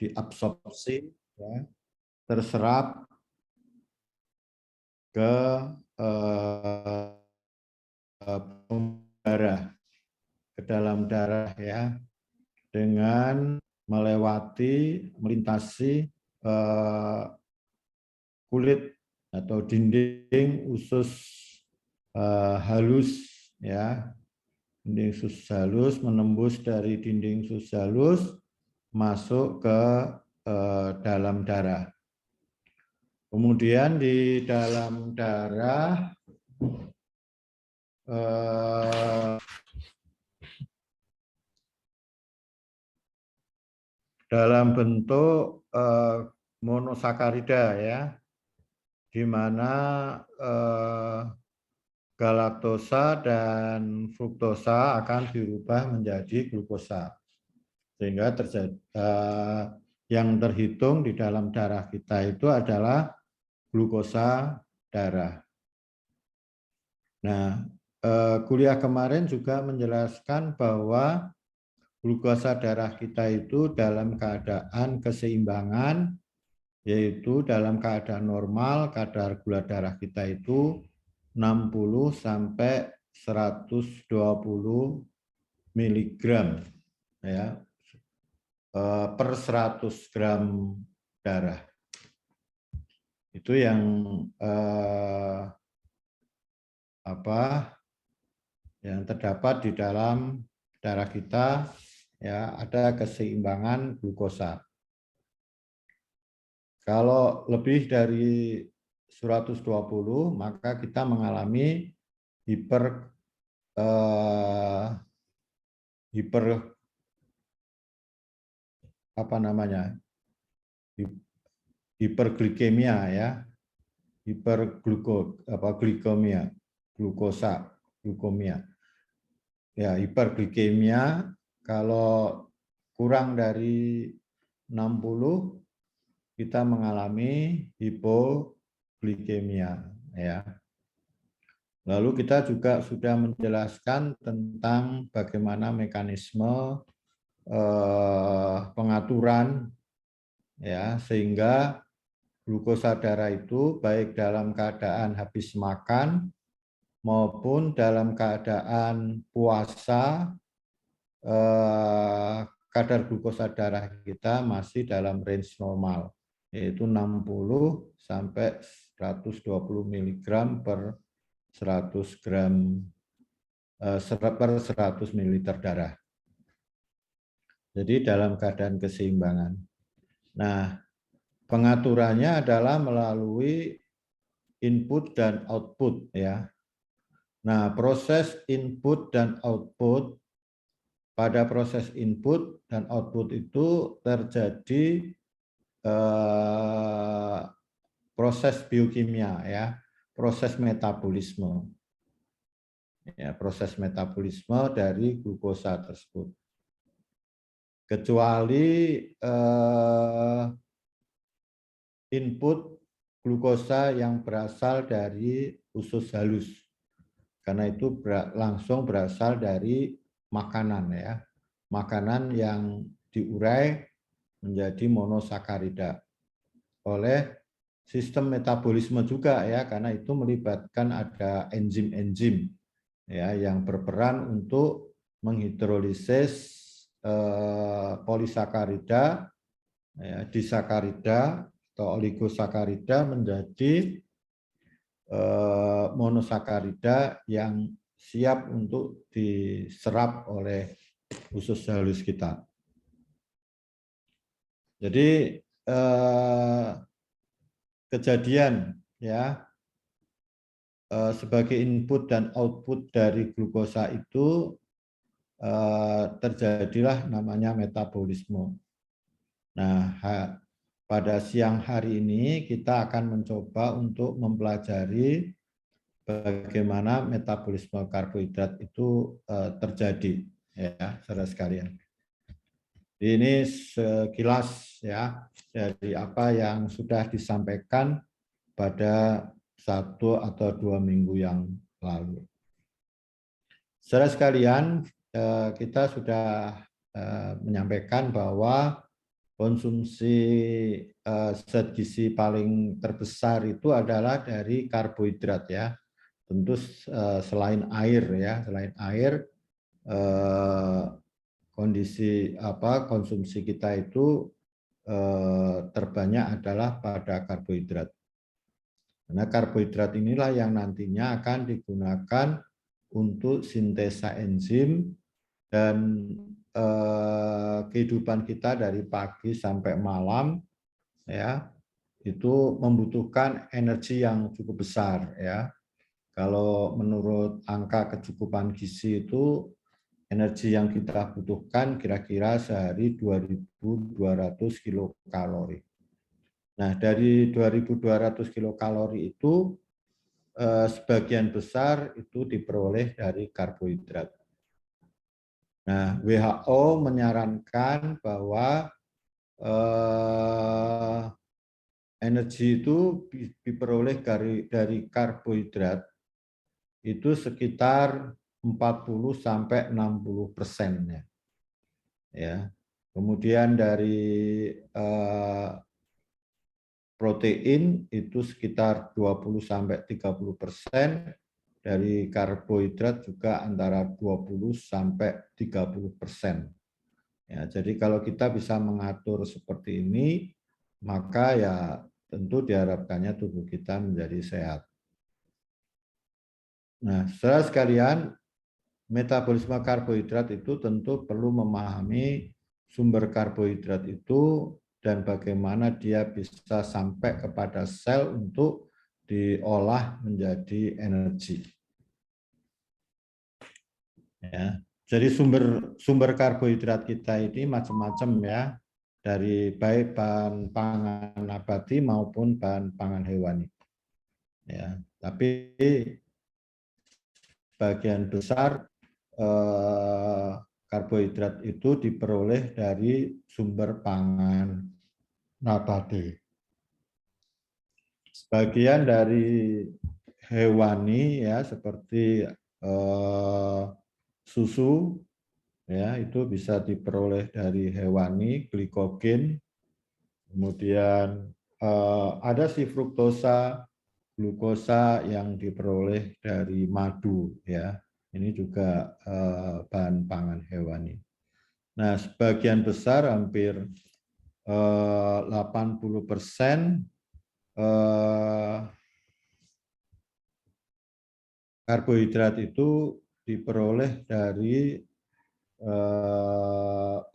diabsorpsi, ya, terserap ke darah, ke dalam darah, ya, dengan melintasi kulit atau dinding usus halus, ya, dinding usus halus, menembus dari dinding usus halus masuk ke dalam darah. Kemudian di dalam darah dalam bentuk monosakarida, ya, di mana galaktosa dan fruktosa akan dirubah menjadi glukosa, sehingga terjadi yang terhitung di dalam darah kita itu adalah glukosa darah. Nah, kuliah kemarin juga menjelaskan bahwa glukosa darah kita itu dalam keadaan keseimbangan, yaitu dalam keadaan normal kadar gula darah kita itu 60 sampai 120 miligram, ya, per 100 gram darah. Itu yang yang terdapat di dalam darah kita, ya, ada keseimbangan glukosa. Kalau lebih dari 120, maka kita mengalami hiperglikemia, ya, glukomia. Ya, hiperglikemia kalau kurang dari 60 kita mengalami hipoglikemia, ya. Lalu kita juga sudah menjelaskan tentang bagaimana mekanisme pengaturan, ya, sehingga glukosa darah itu baik dalam keadaan habis makan maupun dalam keadaan puasa, kadar glukosa darah kita masih dalam range normal, yaitu 60 sampai 120 mg per 100 gram per 100 ml darah. Jadi dalam keadaan keseimbangan. Nah, pengaturannya adalah melalui input dan output, ya. Nah, proses input dan output, pada proses input dan output itu terjadi proses biokimia, ya, proses metabolisme, ya, proses metabolisme dari glukosa tersebut. Kecuali input glukosa yang berasal dari usus halus, karena itu langsung berasal dari makanan, ya, makanan yang diurai menjadi monosakarida oleh sistem metabolisme juga, ya, karena itu melibatkan ada enzim-enzim, ya, yang berperan untuk menghidrolisis polisakarida, ya, disakarida atau oligosakarida menjadi monosakarida yang siap untuk diserap oleh usus halus kita. Jadi kejadian, ya, sebagai input dan output dari glukosa itu terjadilah namanya metabolisme. Nah, pada siang hari ini kita akan mencoba untuk mempelajari bagaimana metabolisme karbohidrat itu terjadi, ya, saudara sekalian. Ini sekilas, ya, dari apa yang sudah disampaikan pada 1 atau 2 minggu yang lalu. Saudara sekalian, kita sudah menyampaikan bahwa konsumsi zat gizi paling terbesar itu adalah dari karbohidrat ya. Tentu selain air ya, selain air kondisi konsumsi kita itu terbanyak adalah pada karbohidrat. Karena karbohidrat inilah yang nantinya akan digunakan untuk sintesa enzim dan kehidupan kita dari pagi sampai malam ya itu membutuhkan energi yang cukup besar ya. Kalau menurut angka kecukupan gizi itu energi yang kita butuhkan kira-kira sehari 2.200 kilokalori. Nah, dari 2.200 kilokalori itu sebagian besar itu diperoleh dari karbohidrat. Nah, WHO menyarankan bahwa energi itu diperoleh dari karbohidrat itu sekitar 40-60% ya. Kemudian dari protein itu sekitar 20-30%, dari karbohidrat juga antara 20-30%. Ya, jadi kalau kita bisa mengatur seperti ini, maka ya tentu diharapkannya tubuh kita menjadi sehat. Nah, saudara sekalian, metabolisme karbohidrat itu tentu perlu memahami sumber karbohidrat itu dan bagaimana dia bisa sampai kepada sel untuk diolah menjadi energi. Ya, jadi sumber karbohidrat kita ini macam-macam ya, dari baik bahan pangan nabati maupun bahan pangan hewani. Ya, tapi bagian besar karbohidrat itu diperoleh dari sumber pangan nabati. Sebagian dari hewani ya seperti susu ya itu bisa diperoleh dari hewani, glikogen. Kemudian ada si fruktosa, glukosa yang diperoleh dari madu ya. Ini juga bahan pangan hewani. Nah, sebagian besar hampir 80% karbohidrat itu diperoleh dari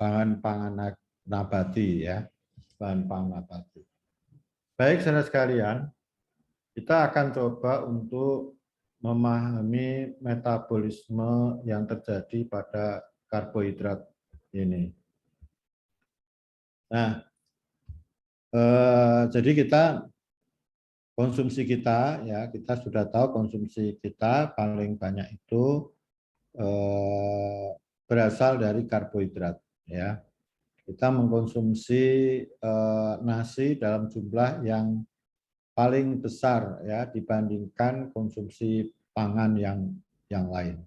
bahan pangan nabati ya, bahan pangan nabati. Baik, saudara sekalian, kita akan coba untuk memahami metabolisme yang terjadi pada karbohidrat ini. Nah, jadi konsumsi kita ya, kita sudah tahu konsumsi kita paling banyak itu berasal dari karbohidrat ya. Kita mengkonsumsi nasi dalam jumlah yang paling besar ya dibandingkan konsumsi pangan yang lain.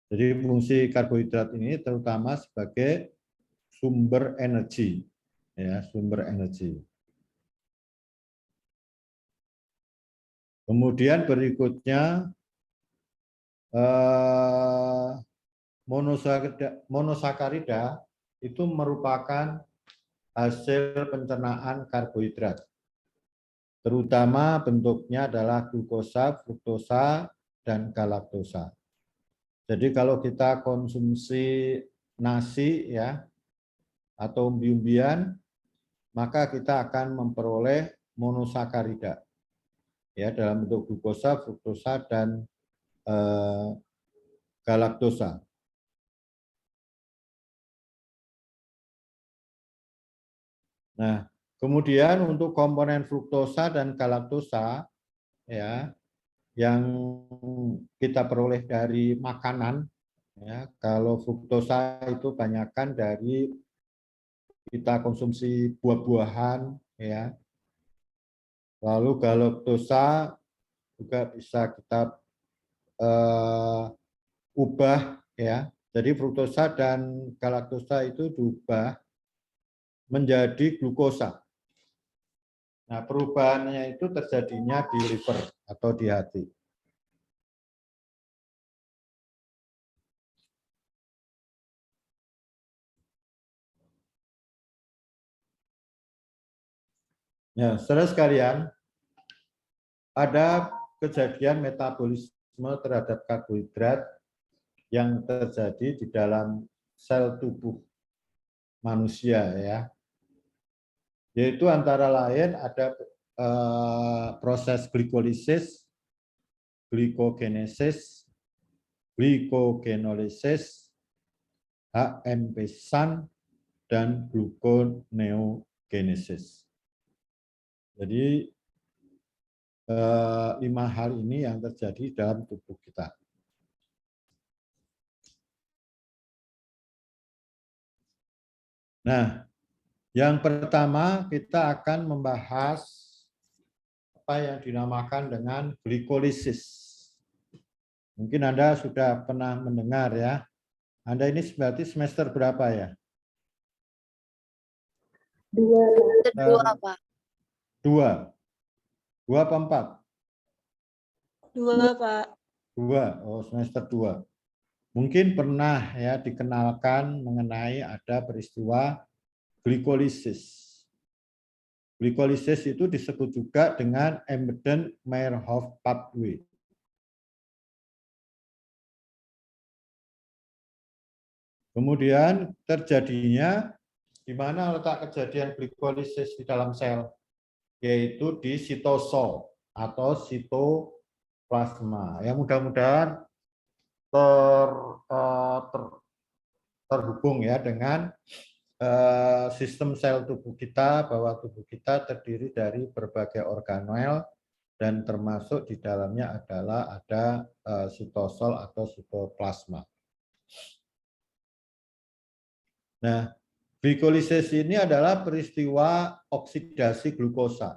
Jadi fungsi karbohidrat ini terutama sebagai sumber energi ya, sumber energi. Kemudian berikutnya monosakarida itu merupakan hasil pencernaan karbohidrat. Terutama bentuknya adalah glukosa, fruktosa, dan galaktosa. Jadi kalau kita konsumsi nasi ya atau umbi-umbian, maka kita akan memperoleh monosakarida ya dalam bentuk glukosa, fruktosa, dan galaktosa. Nah, kemudian untuk komponen fruktosa dan galaktosa ya yang kita peroleh dari makanan ya, kalau fruktosa itu banyakkan dari kita konsumsi buah-buahan ya. Lalu galaktosa juga bisa kita ubah ya. Jadi fruktosa dan galaktosa itu diubah menjadi glukosa. Nah, perubahannya itu terjadinya di liver atau di hati. Ya, saudara sekalian, ada kejadian metabolisme terhadap karbohidrat yang terjadi di dalam sel tubuh manusia, ya. Yaitu antara lain ada proses glikolisis, glikogenesis, glycogenolysis, HMP-san, dan gluconeogenesis. Jadi 5 hal ini yang terjadi dalam tubuh kita. Nah, yang pertama kita akan membahas apa yang dinamakan dengan glikolisis. Mungkin Anda sudah pernah mendengar, ya. Anda ini berarti semester berapa, ya? 2, Pak. 2. 2 apa 4? 2, Pak. 2. Oh, semester 2. Mungkin pernah, ya, dikenalkan mengenai ada peristiwa glikolisis. Glikolisis itu disebut juga dengan Embden-Meyerhof pathway. Kemudian terjadinya di mana letak kejadian glikolisis di dalam sel, yaitu di sitosol atau sitoplasma. Ya, mudah-mudahan terhubung, ya, dengan sistem sel tubuh kita, bahwa tubuh kita terdiri dari berbagai organel dan termasuk di dalamnya adalah ada sitosol atau sitoplasma. Nah, glikolisis ini adalah peristiwa oksidasi glukosa.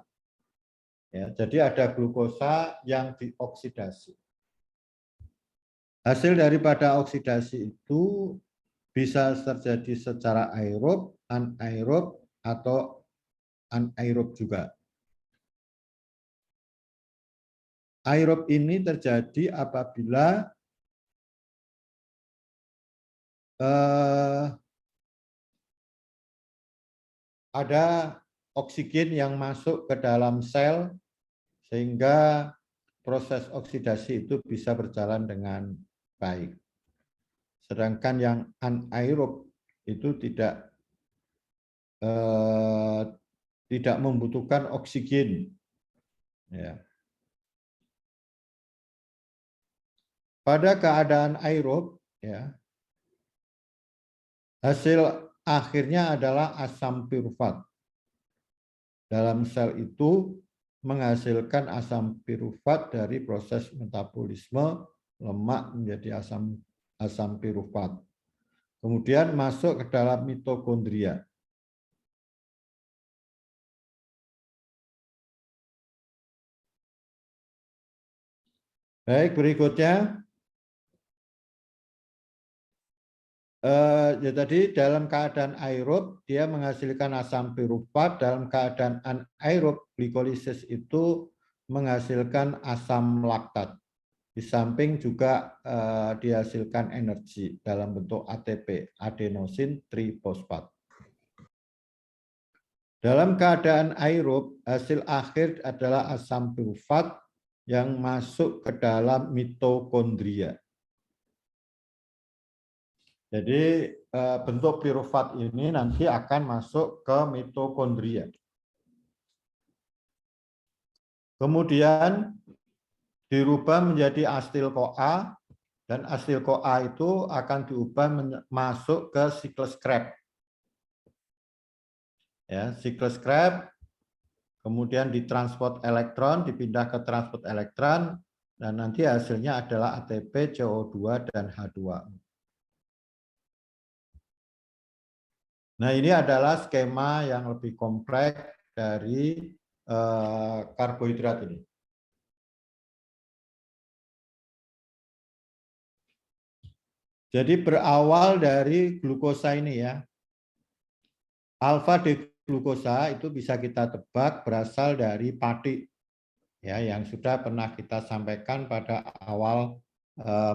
Ya, jadi ada glukosa yang dioksidasi. Hasil daripada oksidasi itu bisa terjadi secara aerob, anaerob, atau anaerob juga. Aerob ini terjadi apabila ada oksigen yang masuk ke dalam sel sehingga proses oksidasi itu bisa berjalan dengan baik. Sedangkan yang anaerob itu tidak membutuhkan oksigen. Ya. Pada keadaan aerob, ya, hasil akhirnya adalah asam pirufat. Dalam sel itu menghasilkan asam pirufat dari proses metabolisme lemak menjadi asam pirufat. Kemudian masuk ke dalam mitokondria. Baik, berikutnya. Ya, tadi dalam keadaan aerob dia menghasilkan asam pirufat, dalam keadaan anaerob glikolisis itu menghasilkan asam laktat. Di samping juga dihasilkan energi dalam bentuk ATP, adenosin trifosfat. Dalam keadaan aerob, hasil akhir adalah asam pirufat yang masuk ke dalam mitokondria. Jadi bentuk pirufat ini nanti akan masuk ke mitokondria. Kemudian dirubah menjadi asil-CoA, dan asil-CoA itu akan diubah masuk ke siklus Krebs. Ya, siklus Krebs, kemudian ditransport elektron, dipindah ke transport elektron, dan nanti hasilnya adalah ATP, CO2, dan H2O. Nah, ini adalah skema yang lebih kompleks dari karbohidrat ini. Jadi berawal dari glukosa ini, ya. Alfa D-glukosa itu bisa kita tebak berasal dari pati, ya, yang sudah pernah kita sampaikan pada awal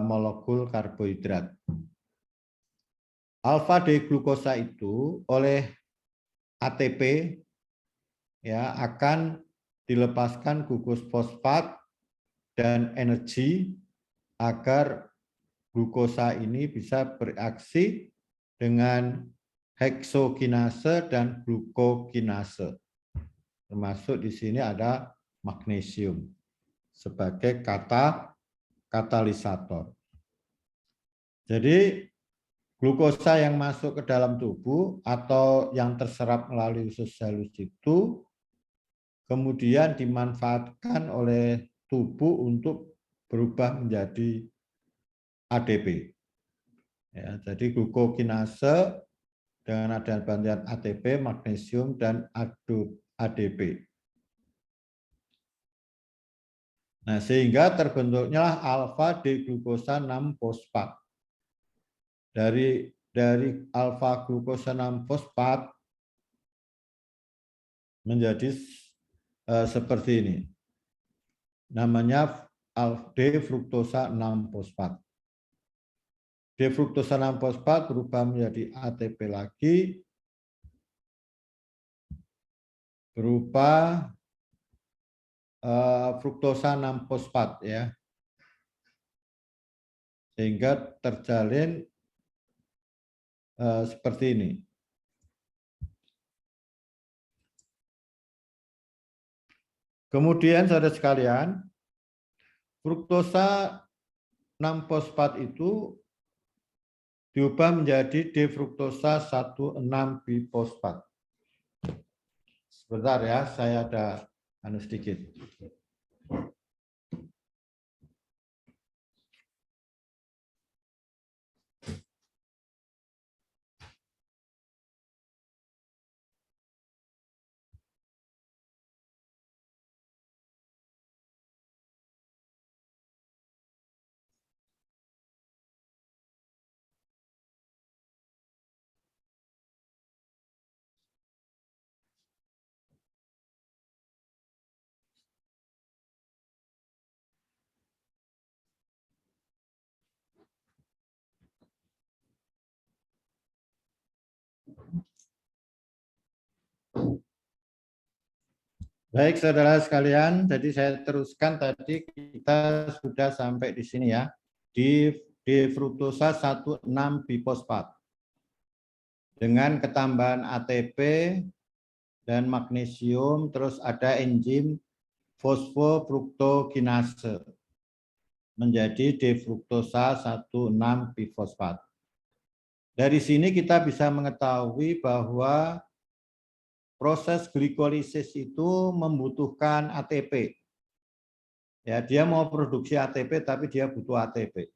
molekul karbohidrat. Alfa D-glukosa itu oleh ATP ya akan dilepaskan gugus fosfat dan energi agar glukosa ini bisa bereaksi dengan heksokinase dan glukokinase. Termasuk di sini ada magnesium sebagai katalisator. Jadi glukosa yang masuk ke dalam tubuh atau yang terserap melalui usus halus itu kemudian dimanfaatkan oleh tubuh untuk berubah menjadi ADP. Ya, jadi glukokinase dengan adanya bantuan ATP, magnesium, dan ADP. Nah, sehingga terbentuknya alfa D-glukosa 6 fosfat. Dari alfa glukosa 6 fosfat menjadi seperti ini. Namanya D-fruktosa 6 fosfat. D-fruktosa 6 fosfat berubah menjadi ATP lagi berupa fruktosa 6 fosfat ya. Sehingga terjalin seperti ini. Kemudian saudara sekalian, fruktosa 6 fosfat itu diubah menjadi D-fruktosa 16 bifosfat. Sebentar ya, saya ada sedikit. Baik, saudara sekalian, jadi saya teruskan tadi kita sudah sampai di sini ya, di fruktosa 16 bifosfat. Dengan ketambahan ATP dan magnesium, terus ada enzim fosfofruktokinase menjadi D-fruktosa 16 bifosfat. Dari sini kita bisa mengetahui bahwa proses glikolisis itu membutuhkan ATP. Ya, dia mau produksi ATP tapi dia butuh ATP.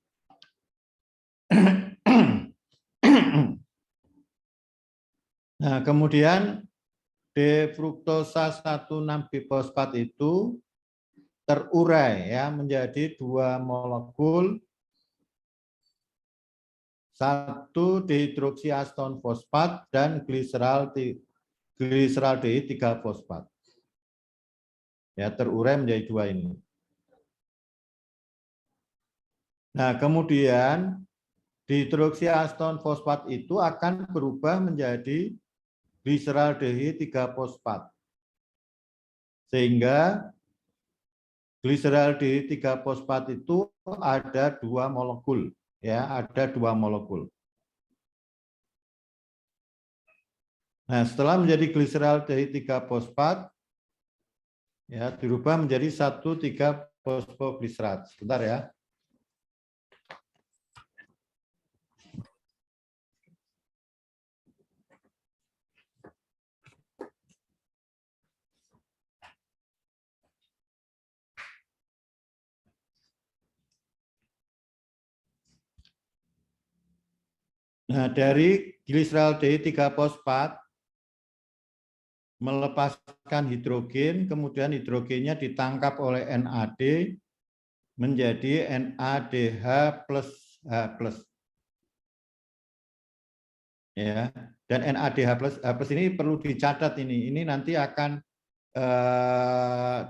Nah, kemudian D-fruktosa 16 bifosfat itu terurai ya menjadi 2 molekul 1 dihidroksiaston fosfat dan gliseraldehyd 3 fosfat. Ya, terurai menjadi 2 ini. Nah, kemudian dihidroksiaston fosfat itu akan berubah menjadi gliseraldehyd 3 fosfat. Sehingga gliseraldehyd 3 fosfat itu ada 2 molekul, ya, ada 2 molekul. Nah, setelah menjadi gliseraldehyd 3 fosfat, ya, dirubah menjadi 1,3 fosfogliserat. Sebentar ya. Nah, dari gliseraldehyd 3 fosfat melepaskan hidrogen, kemudian hidrogennya ditangkap oleh NAD menjadi NADH plus H+. Ya. Dan NADH+ ini perlu dicatat ini. Ini nanti akan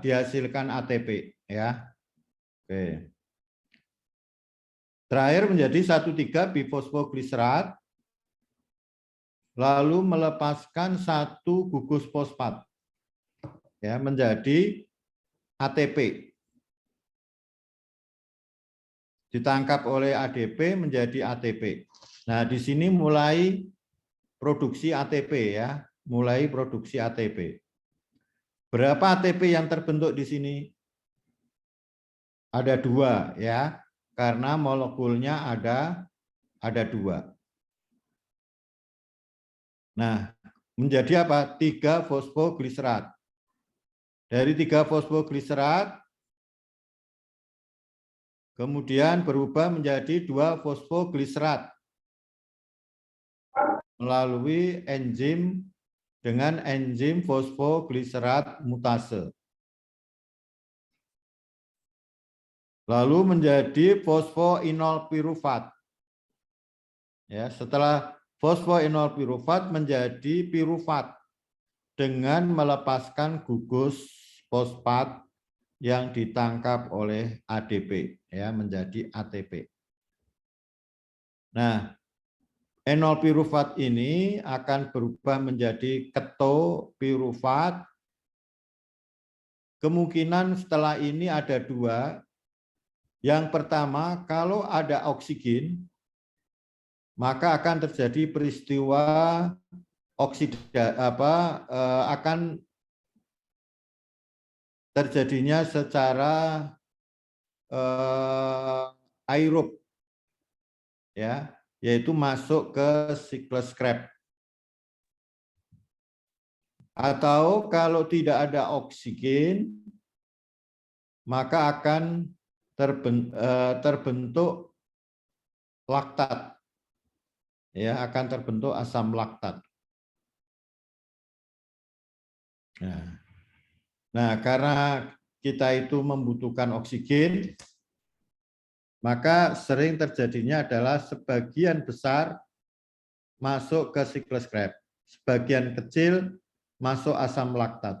dihasilkan ATP ya. Oke. Terakhir menjadi 1,3 bifosfoglycerat, lalu melepaskan 1 gugus fosfat ya menjadi ATP. Ditangkap oleh ADP menjadi ATP. Nah, di sini mulai produksi ATP ya, mulai produksi ATP. Berapa ATP yang terbentuk di sini? Ada 2 ya, karena molekulnya ada 2. Nah, menjadi apa? 3 fosfogliserat. Dari 3 fosfogliserat, kemudian berubah menjadi 2 fosfogliserat melalui enzim dengan enzim fosfogliserat mutase. Lalu menjadi fosfoinol pirufat. Ya, setelah fosfoinol pirufat menjadi pirufat dengan melepaskan gugus fosfat yang ditangkap oleh ADP ya menjadi ATP. Nah, enol pirufat ini akan berubah menjadi ketopirufat. Kemungkinan setelah ini ada 2. Yang pertama, kalau ada oksigen, maka akan terjadi peristiwa akan terjadinya secara aerob ya, yaitu masuk ke siklus Krebs. Atau kalau tidak ada oksigen, maka akan terbentuk laktat. Ya, akan terbentuk asam laktat. Nah, karena kita itu membutuhkan oksigen, maka sering terjadinya adalah sebagian besar masuk ke siklus Krebs, sebagian kecil masuk asam laktat.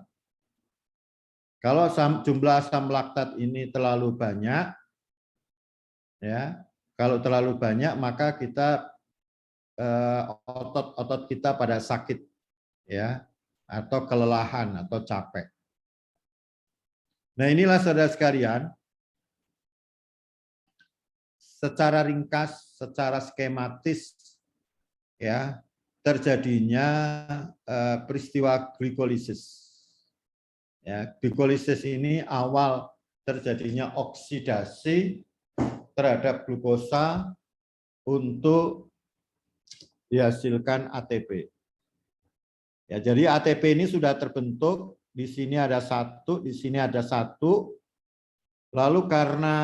Kalau jumlah asam laktat ini terlalu banyak, ya, kalau terlalu banyak maka kita otot kita pada sakit, ya, atau kelelahan atau capek. Nah, inilah saudara sekalian, secara ringkas, secara skematis, ya, terjadinya peristiwa glikolisis. Ya, glikolisis ini awal terjadinya oksidasi terhadap glukosa untuk dihasilkan ATP. Ya, jadi ATP ini sudah terbentuk, di sini ada 1, di sini ada 1. Lalu karena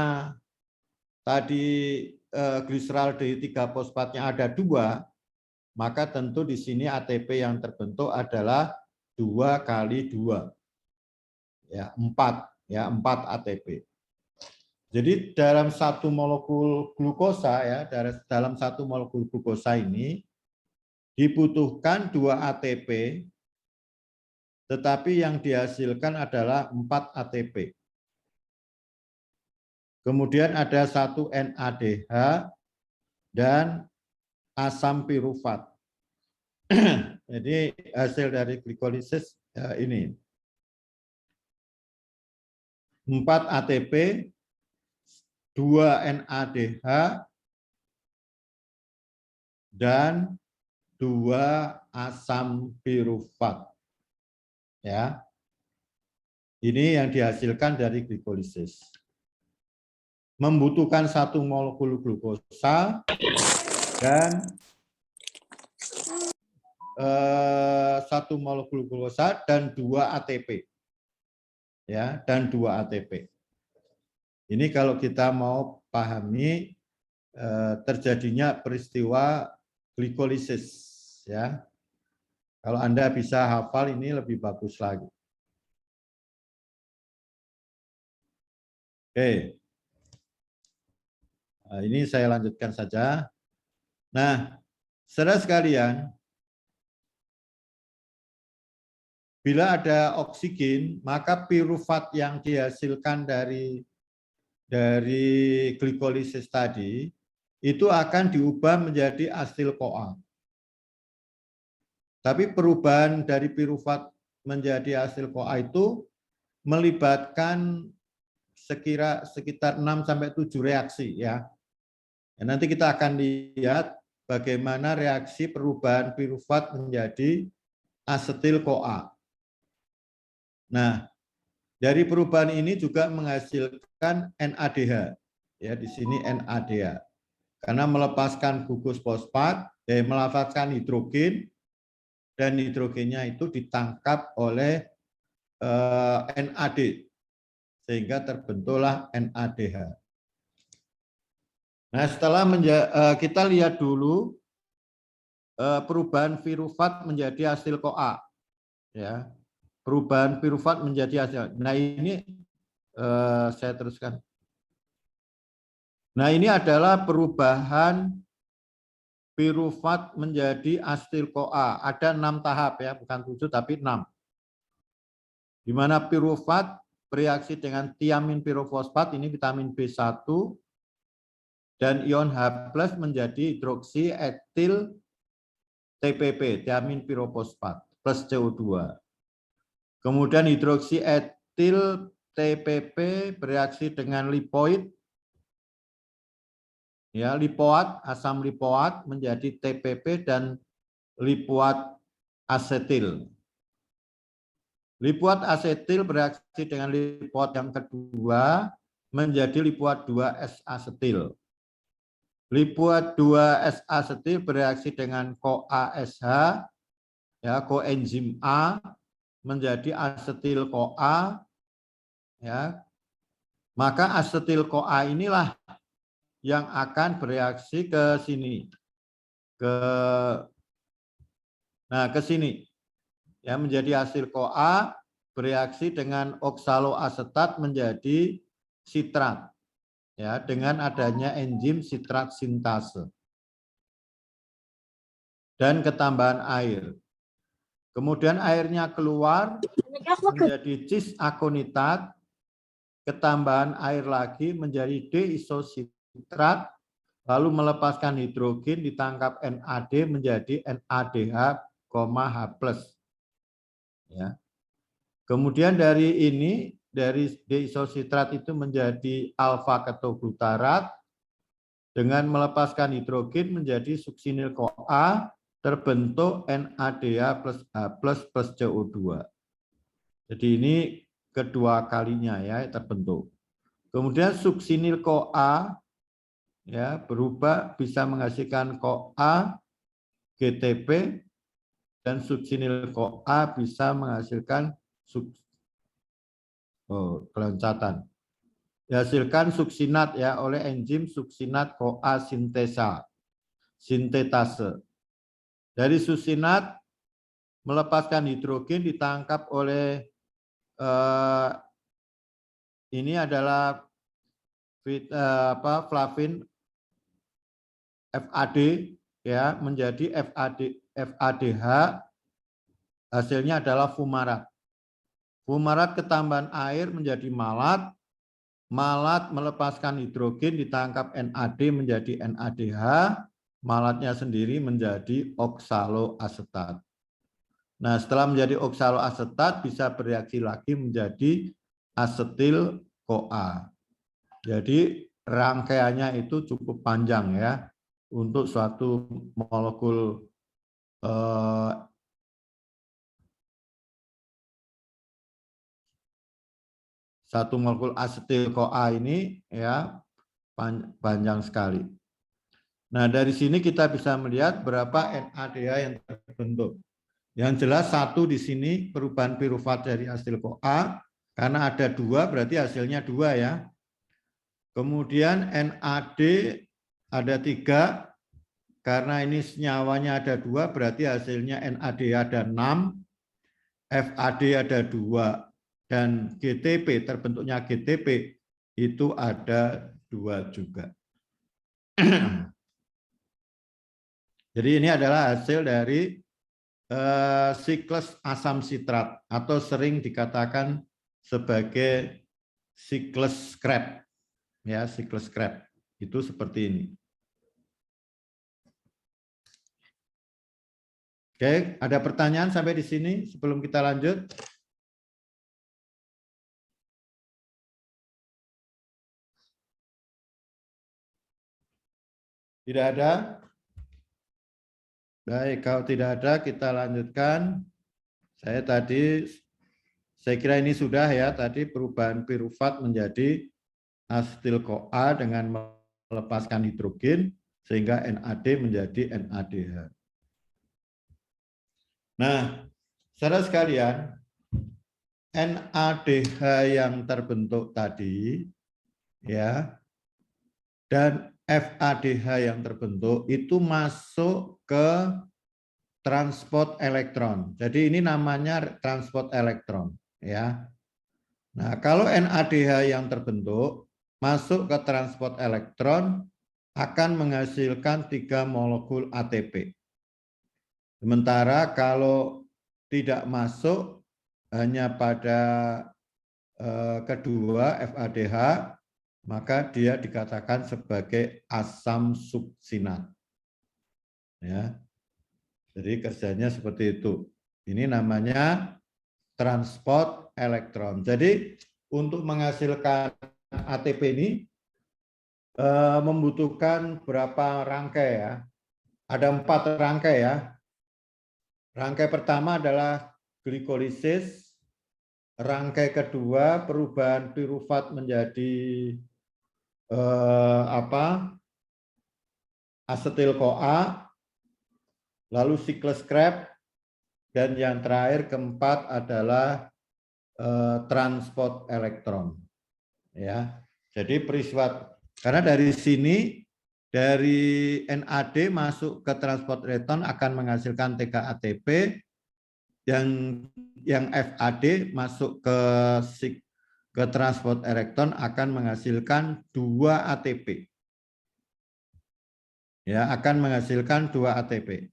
tadi gliseraldehyde 3 fosfatnya ada 2, maka tentu di sini ATP yang terbentuk adalah 2 kali 2. Ya, 4 ATP. Jadi dalam 1 molekul glukosa ya, dalam 1 molekul glukosa ini dibutuhkan 2 ATP, tetapi yang dihasilkan adalah 4 ATP. Kemudian ada 1 NADH dan asam pirufat. Jadi hasil dari glikolisis ini 4 ATP, 2 NADH, dan 2 asam pirufat. Ya. Ini yang dihasilkan dari glikolisis. Membutuhkan 1 molekul glukosa dan 1 molekul glukosa dan 2 ATP. Ya, dan 2 ATP. Ini kalau kita mau pahami terjadinya peristiwa glikolisis, ya. Kalau Anda bisa hafal ini lebih bagus lagi. Oke. Nah, ini saya lanjutkan saja. Nah, saudara sekalian, bila ada oksigen, maka pirufat yang dihasilkan dari glikolisis tadi itu akan diubah menjadi asetil CoA. Tapi perubahan dari pirufat menjadi asetil CoA itu melibatkan sekitar 6-7 reaksi ya. Nanti kita akan lihat bagaimana reaksi perubahan pirufat menjadi asetil CoA. Nah, dari perubahan ini juga menghasilkan NADH. Ya, di sini NADH. Karena melepaskan gugus fosfat, melepaskan hidrogen, dan hidrogennya itu ditangkap oleh NAD, sehingga terbentuklah NADH. Nah, setelah kita lihat dulu perubahan pirufat menjadi asetil CoA. Ya, perubahan pirufat menjadi asetil. Nah, ini saya teruskan. Nah, ini adalah perubahan pirufat menjadi asetil CoA. Ada 6 tahap ya, bukan 7 tapi 6. Di mana pirufat bereaksi dengan tiamin pirofosfat, ini vitamin B1, dan ion H+ menjadi hidroksi etil TPP, tiamin pirofosfat, plus CO2. Kemudian hidroksi etil TPP bereaksi dengan lipoid, ya, lipoat, asam lipoat menjadi TPP dan lipoat asetil. Lipoat asetil bereaksi dengan lipoat yang kedua menjadi lipoat 2-S asetil. Lipoat 2-S asetil bereaksi dengan CoASH, ya, koenzim A menjadi asetil CoA, ya. Maka asetil CoA inilah yang akan bereaksi ke sini, ke sini. Ya, menjadi asetil CoA bereaksi dengan oksaloasetat menjadi sitrat, ya, dengan adanya enzim sitrat sintase dan ketambahan air. Kemudian airnya keluar menjadi cis akonitat, ketambahan air lagi menjadi deisositrat, lalu melepaskan hidrogen ditangkap NAD menjadi NADH, H+. Ya. Kemudian dari ini, dari deisositrat itu menjadi alfa ketoglutarat, dengan melepaskan hidrogen menjadi suksinil CoA, terbentuk NADH plus H plus CO2. Jadi ini kedua kalinya ya terbentuk. Kemudian suksinil CoA ya berubah bisa menghasilkan CoA GTP, dan suksinil CoA bisa menghasilkan keloncatan. Dihasilkan suksinat ya oleh enzim suksinat CoA sintetase. Dari suksinat melepaskan hidrogen ditangkap oleh ini adalah flavin FAD ya menjadi FADH, hasilnya adalah fumarat. Fumarat ketambahan air menjadi malat, malat melepaskan hidrogen ditangkap NAD menjadi NADH, malatnya sendiri menjadi oksaloasetat. Nah, setelah menjadi oksaloasetat bisa bereaksi lagi menjadi asetil CoA. Jadi rangkaiannya itu cukup panjang ya untuk suatu molekul asetil CoA ini ya panjang sekali. Nah, dari sini kita bisa melihat berapa NADH yang terbentuk. Yang jelas satu di sini perubahan pirufat dari asetil CoA, karena ada 2 berarti hasilnya 2 ya. Kemudian NAD ada 3, karena ini senyawanya ada 2 berarti hasilnya NAD ada 6, FAD ada 2, dan GTP terbentuknya GTP itu ada 2 juga. Jadi ini adalah hasil dari siklus asam sitrat atau sering dikatakan sebagai siklus Krebs. Ya, siklus Krebs itu seperti ini. Oke, ada pertanyaan sampai di sini sebelum kita lanjut? Tidak ada? Baik, kalau tidak ada kita lanjutkan. Saya kira ini sudah ya, tadi perubahan pirufat menjadi asetil-CoA dengan melepaskan hidrogen sehingga NAD menjadi NADH. Nah, saudara sekalian, NADH yang terbentuk tadi ya dan FADH yang terbentuk itu masuk ke transport elektron. Jadi ini namanya transport elektron ya. Nah, kalau NADH yang terbentuk masuk ke transport elektron akan menghasilkan 3 molekul ATP. Sementara kalau tidak masuk hanya pada kedua FADH, maka dia dikatakan sebagai asam suksinat. Ya. Jadi kerjanya seperti itu. Ini namanya transport elektron. Jadi untuk menghasilkan ATP ini membutuhkan berapa rangkai ya? Ada 4 rangkai ya. Rangkai pertama adalah glikolisis, rangkai kedua perubahan pirufat menjadi asetil-CoA, lalu siklus Krebs, dan yang terakhir keempat adalah transport elektron. Ya, jadi peristiwa karena dari sini dari NAD masuk ke transport elektron akan menghasilkan 3 ATP, yang FAD masuk ke transport elektron akan menghasilkan 2 ATP. Ya, akan menghasilkan 2 ATP.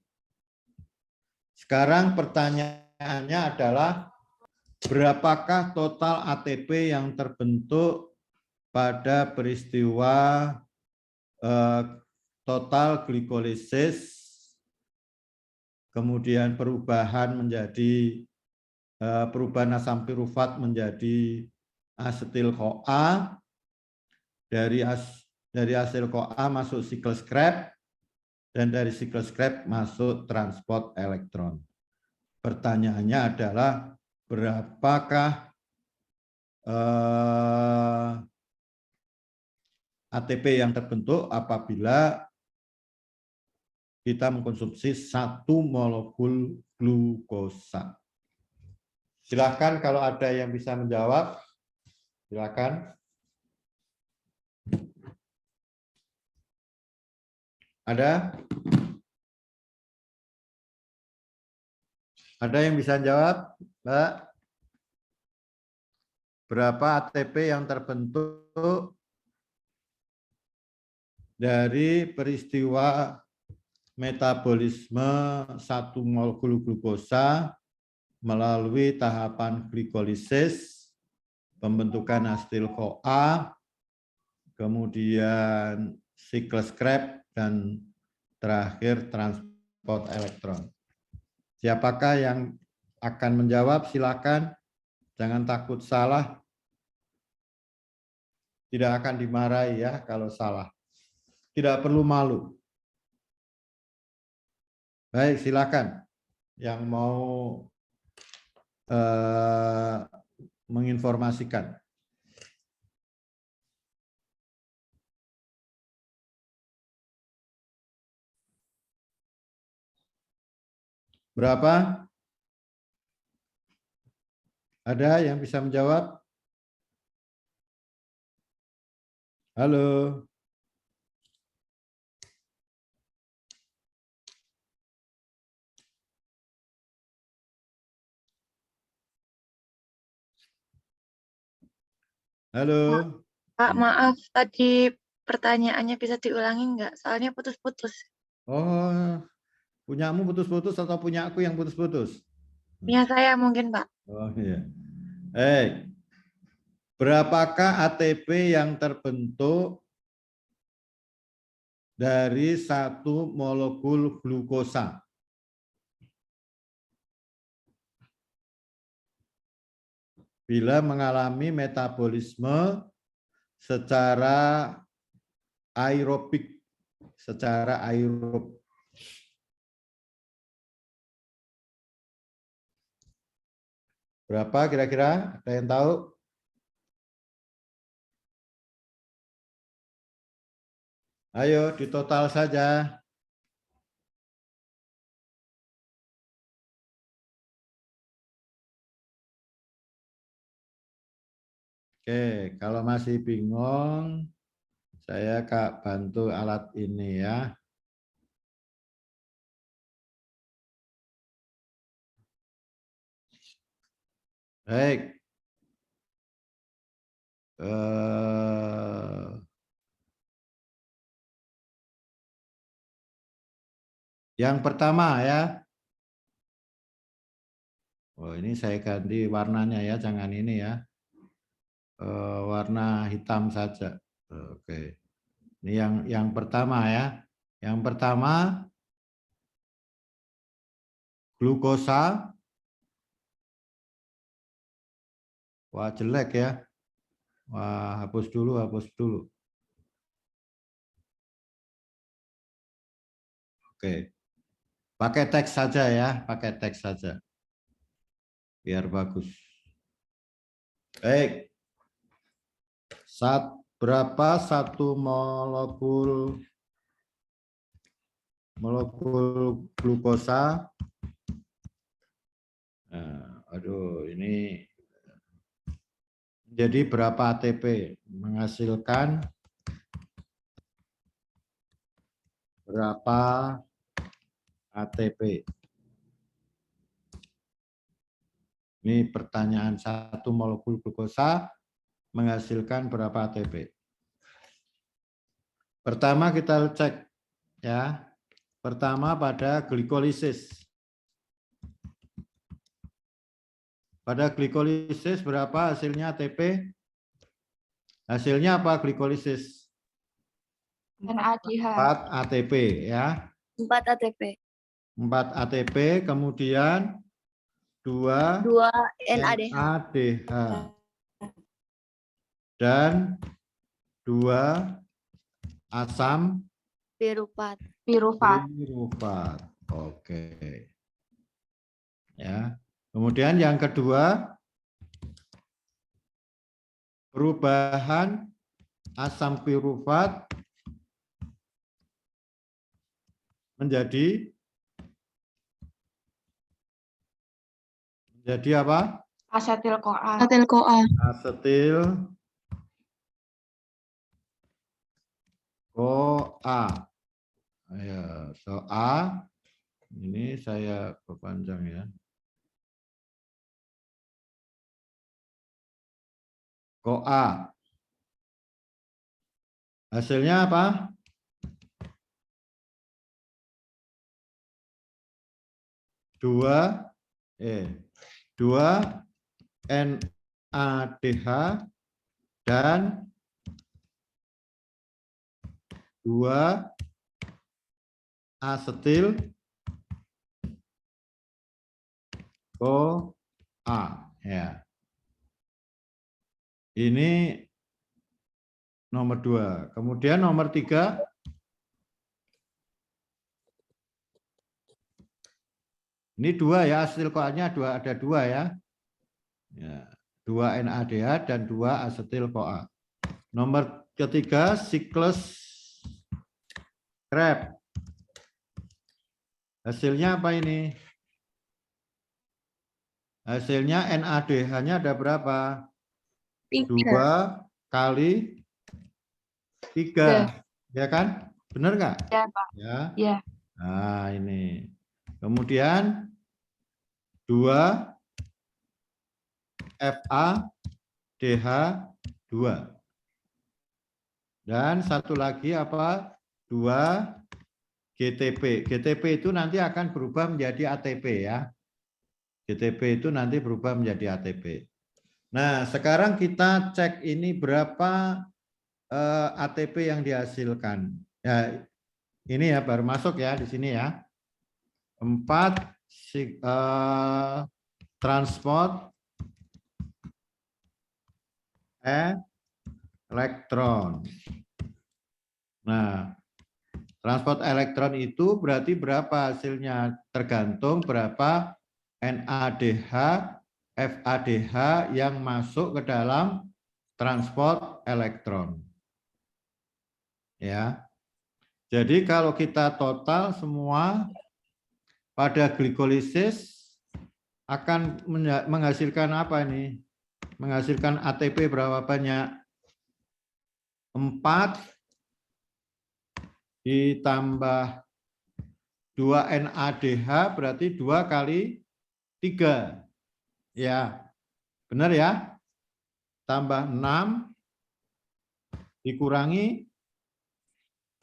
Sekarang pertanyaannya adalah berapakah total ATP yang terbentuk pada peristiwa total glikolisis, kemudian perubahan asam pirufat menjadi asetil-CoA, dari asetil-CoA masuk siklus Krebs, dan dari siklus Krebs masuk transport elektron. Pertanyaannya adalah berapakah ATP yang terbentuk apabila kita mengkonsumsi 1 molekul glukosa. Silakan kalau ada yang bisa menjawab, silakan. Ada? Ada yang bisa jawab, Mbak? Berapa ATP yang terbentuk dari peristiwa metabolisme 1 molekul glukosa melalui tahapan glikolisis, pembentukan asetil-CoA, kemudian siklus Krebs, dan terakhir transport elektron. Siapakah yang akan menjawab? Silakan. Jangan takut salah. Tidak akan dimarahi ya kalau salah. Tidak perlu malu. Baik, silakan. Yang mau menginformasikan. Berapa? Ada yang bisa menjawab? Halo. Halo. Pak, maaf tadi pertanyaannya bisa diulangi nggak? Soalnya putus-putus. Oh, Punyamu putus-putus atau punya aku yang putus-putus? Punya saya mungkin, Pak. Oh iya. Berapakah ATP yang terbentuk dari satu molekul glukosa? Bila mengalami metabolisme secara aerobik, secara aerob. Berapa kira-kira? Ada yang tahu? Ayo ditotal saja. Oke, kalau masih bingung, saya Kak bantu alat ini ya. Baik. Yang pertama ya. Oh, ini saya ganti warnanya ya, jangan ini ya. Warna hitam saja. Oke. Ini yang pertama ya. Yang pertama glukosa. Wah, jelek ya. Wah, hapus dulu, hapus dulu. Oke. Pakai teks saja ya, pakai teks saja. Biar bagus. Baik. Berapa satu molekul glukosa? Nah, aduh, ini jadi berapa ATP? Menghasilkan berapa ATP? Ini pertanyaan, satu molekul glukosa menghasilkan berapa ATP? Pertama kita cek ya. Pertama pada glikolisis. Pada glikolisis berapa hasilnya ATP? Hasilnya apa glikolisis? NADH. 4 ATP ya. 4 ATP. 4 ATP, kemudian 2 NADH. NADH. Dan 2 asam Piruvat. Oke. Ya. Kemudian yang kedua, perubahan asam piruvat menjadi apa? Asetil-CoA. Asetil-CoA. Ya, so A ini saya perpanjang ya. CoA. Hasilnya apa? 2 NADH dan 2 asetil CoA ya. Ini nomor 2. Kemudian nomor 3 ini 2 ya, asetil CoA-nya ada 2 ya. Ya, 2 NADH dan 2 asetil CoA. Nomor ketiga siklus Krebs. Hasilnya apa ini? Hasilnya NADH-nya ada berapa? 2 kali 3. Ya kan? Benar nggak? Ya, Pak. Ya. Ya. Nah, ini. Kemudian 2 FADH2. Dan satu lagi apa? 2 GTP. GTP itu nanti akan berubah menjadi ATP ya. GTP itu nanti berubah menjadi ATP. Nah, sekarang kita cek ini berapa ATP yang dihasilkan. Ya, ini ya baru masuk ya di sini ya. 4 transport elektron. Nah, transport elektron itu berarti berapa hasilnya? Tergantung berapa NADH, FADH yang masuk ke dalam transport elektron. Ya. Jadi kalau kita total semua pada glikolisis akan menghasilkan apa ini? Menghasilkan ATP berapa banyak? 4 ditambah 2 NADH berarti 2 kali 3. Ya, benar ya? Tambah 6 dikurangi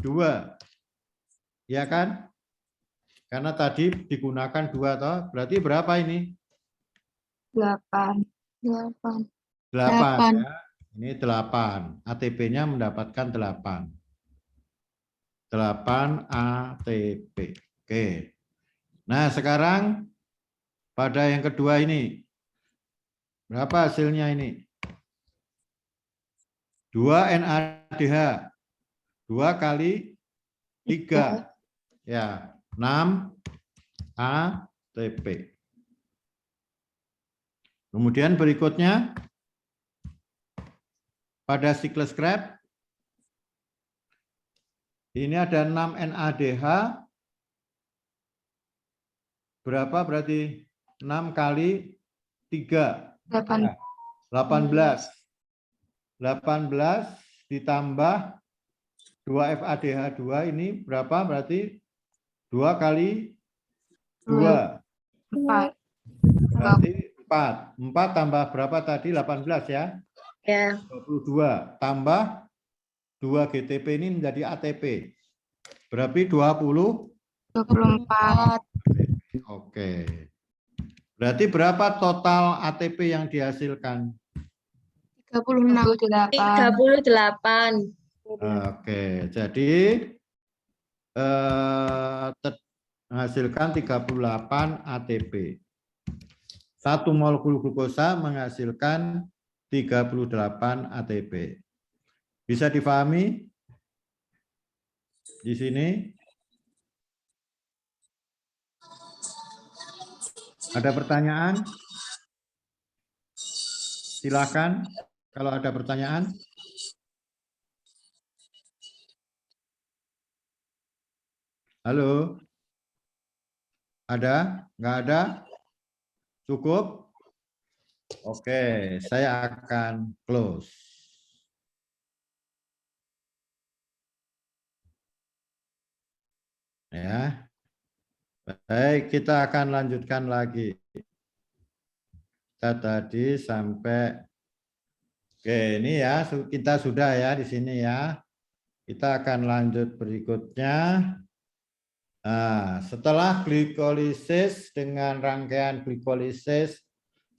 2. Ya kan? Karena tadi digunakan 2 toh, berarti berapa ini? 8. 8 ya. Ini 8. ATP-nya mendapatkan 8. 8 ATP. Oke. Nah, sekarang pada yang kedua ini. Berapa hasilnya ini? 2 NADH. 2 kali 3. Ya, 6 ATP. Kemudian berikutnya pada siklus Krebs ini ada 6 NADH. Berapa berarti? 6 kali 3. 8. 18. 18 ditambah 2 FADH2 ini berapa berarti? 2 kali 2. 4. Berarti 4. 4 tambah berapa tadi? 18 ya? Ya. 22. Tambah 2 GTP ini menjadi ATP. Berarti 20? 24. Oke. Berarti berapa total ATP yang dihasilkan? 38. Oke, jadi menghasilkan 38 ATP. 1 molekul glukosa menghasilkan 38 ATP. Bisa difahami di sini? Ada pertanyaan? Silakan kalau ada pertanyaan. Halo? Ada? Nggak ada? Cukup? Oke, saya akan close. Ya. Baik, kita akan lanjutkan lagi. Kita tadi sampai ini ya, kita sudah ya di sini ya. Kita akan lanjut berikutnya. Nah, setelah glikolisis dengan rangkaian glikolisis,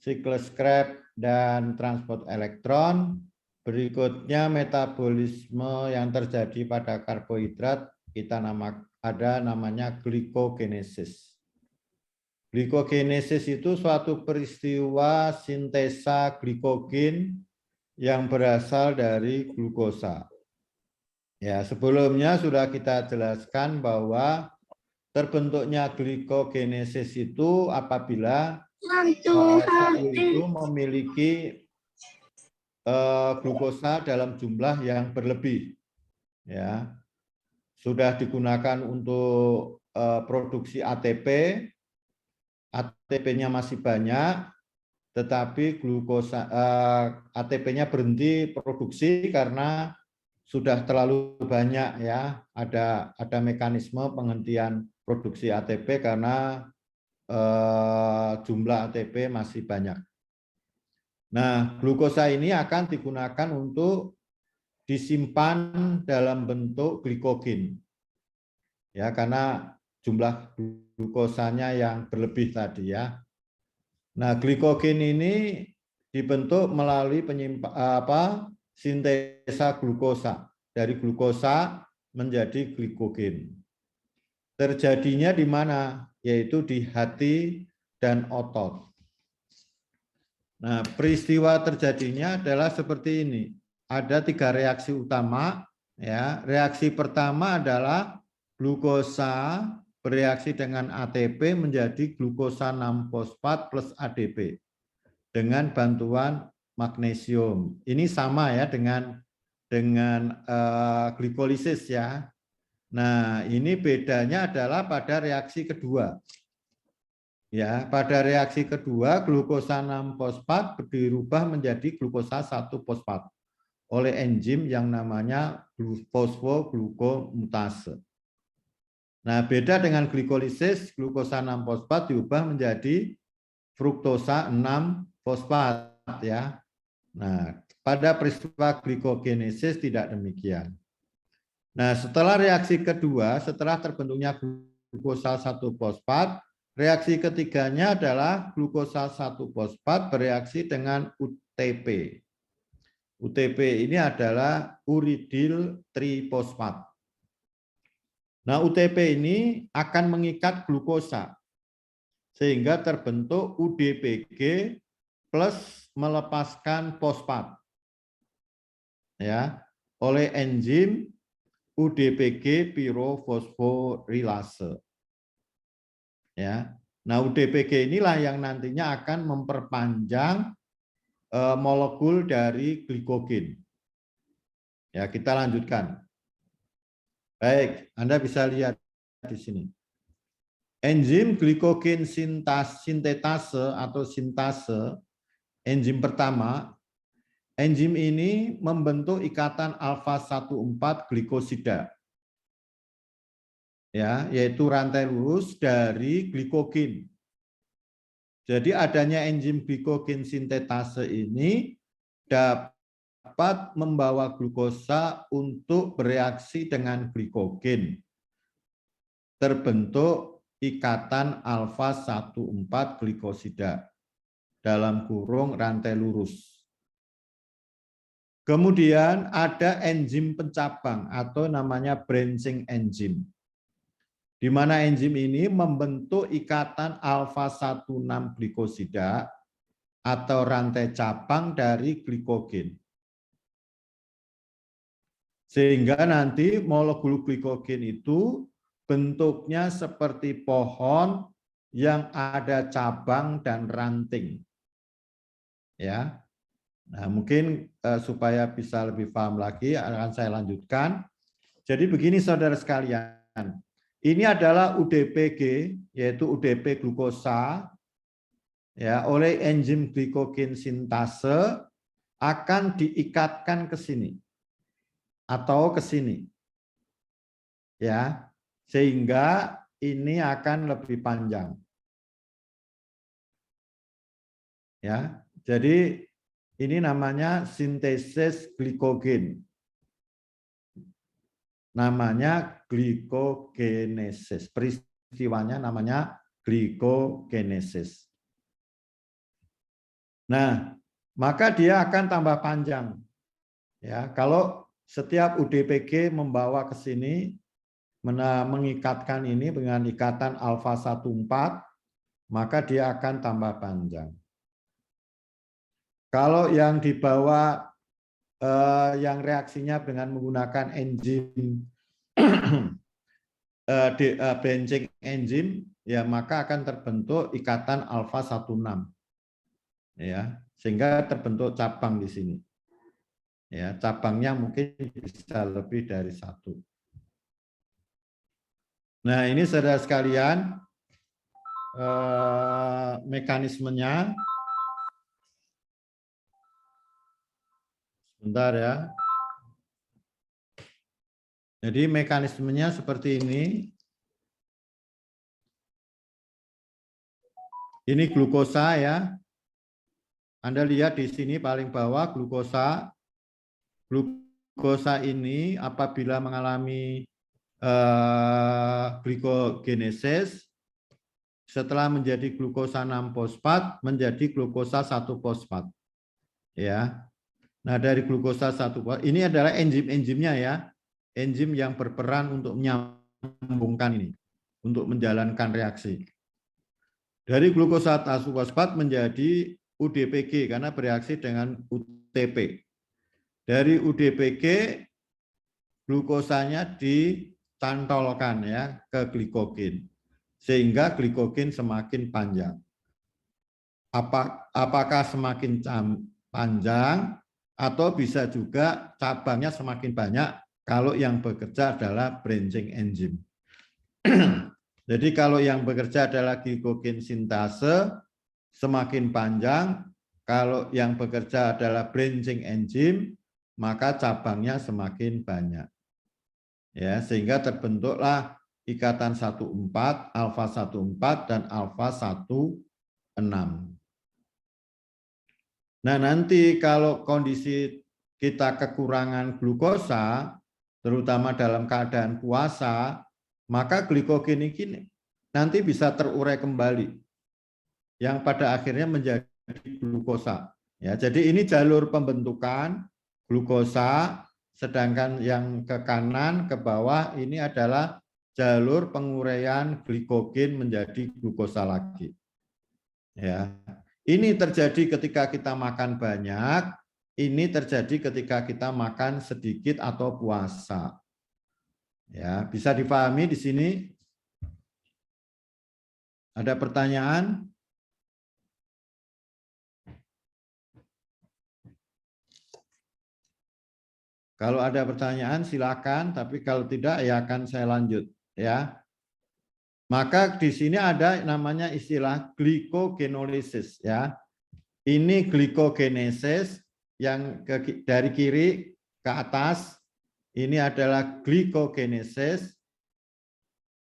siklus Krebs dan transport elektron, berikutnya metabolisme yang terjadi pada karbohidrat kita namanya glikogenesis. Glikogenesis itu suatu peristiwa sintesa glikogen yang berasal dari glukosa. Ya, sebelumnya sudah kita jelaskan bahwa terbentuknya glikogenesis itu apabila sel itu memiliki glukosa dalam jumlah yang berlebih. Ya, sudah digunakan untuk produksi ATP. ATP-nya masih banyak, tetapi glukosa ATP-nya berhenti produksi karena sudah terlalu banyak ya. Ada mekanisme penghentian produksi ATP karena jumlah ATP masih banyak. Nah, glukosa ini akan digunakan untuk disimpan dalam bentuk glikogen. Ya, karena jumlah glukosanya yang berlebih tadi ya. Nah, glikogen ini dibentuk melalui sintesa glukosa. Dari glukosa menjadi glikogen. Terjadinya di mana? Yaitu di hati dan otot. Nah, peristiwa terjadinya adalah seperti ini. Ada 3 reaksi utama. Ya, reaksi pertama adalah glukosa bereaksi dengan ATP menjadi glukosa 6-fosfat plus ADP dengan bantuan magnesium. Ini sama ya dengan glikolisis ya. Nah, ini bedanya adalah pada reaksi kedua. Ya, pada reaksi kedua glukosa 6-fosfat dirubah menjadi glukosa 1-fosfat oleh enzim yang namanya fosfoglukomutase. Nah, beda dengan glikolisis, glukosa 6-fosfat diubah menjadi fruktosa 6-fosfat ya. Nah, pada peristiwa glikogenesis tidak demikian. Nah, setelah reaksi kedua, setelah terbentuknya glukosa 1-fosfat, reaksi ketiganya adalah glukosa 1-fosfat bereaksi dengan UTP. UTP ini adalah uridyl trifosfat. Nah, UTP ini akan mengikat glukosa sehingga terbentuk UDPG plus melepaskan fosfat ya oleh enzim UDPG pirofosforilase. Ya. Nah, UDPG inilah yang nantinya akan memperpanjang molekul dari glikogen. Ya, kita lanjutkan. Baik, Anda bisa lihat di sini. Enzim glikogen sintetase atau sintase, enzim pertama, enzim ini membentuk ikatan alfa 1,4 glikosida. Ya, yaitu rantai lurus dari glikogen. Jadi adanya enzim glikogen sintetase ini dapat membawa glukosa untuk bereaksi dengan glikogen. Terbentuk ikatan alfa 1,4 glikosida dalam kurung rantai lurus. Kemudian ada enzim pencabang atau namanya branching enzim, di mana enzim ini membentuk ikatan alfa 1,6 glikosida atau rantai cabang dari glikogen. Sehingga nanti molekul glikogen itu bentuknya seperti pohon yang ada cabang dan ranting. Ya. Nah, mungkin supaya bisa lebih paham lagi akan saya lanjutkan. Jadi begini saudara sekalian. Ini adalah UDPG, yaitu UDP glukosa, ya, oleh enzim glikogen sintase akan diikatkan ke sini atau ke sini, ya, sehingga ini akan lebih panjang, ya. Jadi ini namanya sintesis glikogen. Namanya glikogenesis. Peristiwanya namanya glikogenesis. Nah, maka dia akan tambah panjang. Ya, kalau setiap UDPG membawa ke sini, mengikatkan ini dengan ikatan alfa 1,4, maka dia akan tambah panjang. Kalau yang dibawa yang reaksinya dengan menggunakan enzim branching enzim, ya maka akan terbentuk ikatan alfa 1,6, ya, sehingga terbentuk cabang di sini. Ya, cabangnya mungkin bisa lebih dari 1. Nah, ini saudara sekalian mekanismenya. Sebentar ya. Jadi mekanismenya seperti ini. Ini glukosa ya. Anda lihat di sini paling bawah glukosa. Glukosa ini apabila mengalami glikogenesis, setelah menjadi glukosa 6-fosfat menjadi glukosa 1-fosfat. Ya. Nah, dari glukosa 1-fosfat ini adalah enzim-enzimnya ya. Enzim yang berperan untuk menyambungkan ini, untuk menjalankan reaksi. Dari glukosa 1-fosfat menjadi UDPG karena bereaksi dengan UTP. Dari UDPG glukosanya dicantolkan ya ke glikogen sehingga glikogen semakin panjang. Apakah semakin panjang atau bisa juga cabangnya semakin banyak kalau yang bekerja adalah branching enzim. Jadi kalau yang bekerja adalah glikogen sintase semakin panjang, kalau yang bekerja adalah branching enzim maka cabangnya semakin banyak. Ya, sehingga terbentuklah ikatan 1,4, alfa 1,4 dan alfa 1,6. Nah, nanti kalau kondisi kita kekurangan glukosa, terutama dalam keadaan puasa, maka glikogen ini nanti bisa terurai kembali yang pada akhirnya menjadi glukosa. Ya, jadi ini jalur pembentukan glukosa, sedangkan yang ke kanan ke bawah ini adalah jalur penguraian glikogen menjadi glukosa lagi. Ya. Ini terjadi ketika kita makan banyak, ini terjadi ketika kita makan sedikit atau puasa. Ya, bisa dipahami di sini? Ada pertanyaan? Kalau ada pertanyaan silakan, tapi kalau tidak ya akan saya lanjut ya. Maka di sini ada namanya istilah glikogenolisis ya. Ini glikogenesis yang dari kiri ke atas ini adalah glikogenesis,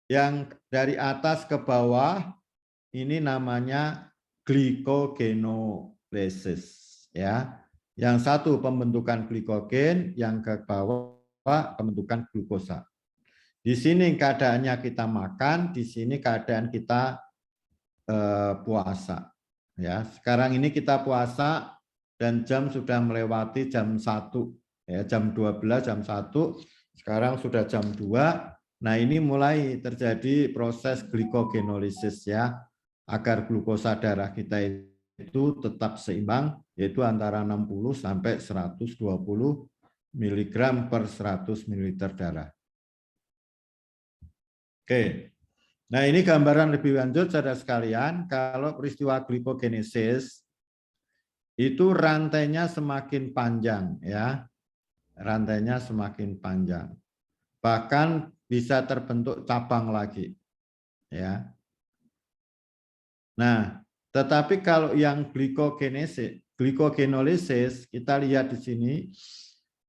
yang dari atas ke bawah ini namanya glikogenolysis ya. Yang satu pembentukan glikogen, yang ke bawah pembentukan glukosa. Di sini keadaannya kita makan, di sini keadaan kita puasa. Ya, sekarang ini kita puasa dan jam sudah melewati jam 1. Ya, jam 12, jam 1. Sekarang sudah jam 2. Nah, ini mulai terjadi proses glikogenolisis ya, agar glukosa darah kita itu tetap seimbang, yaitu antara 60 sampai 120 mg per 100 ml darah. Oke. Nah, ini gambaran lebih lanjut saudara sekalian, kalau peristiwa glikogenesis itu rantainya semakin panjang ya. Rantainya semakin panjang. Bahkan bisa terbentuk cabang lagi. Ya. Nah, tetapi kalau yang glikogenolysis, kita lihat di sini,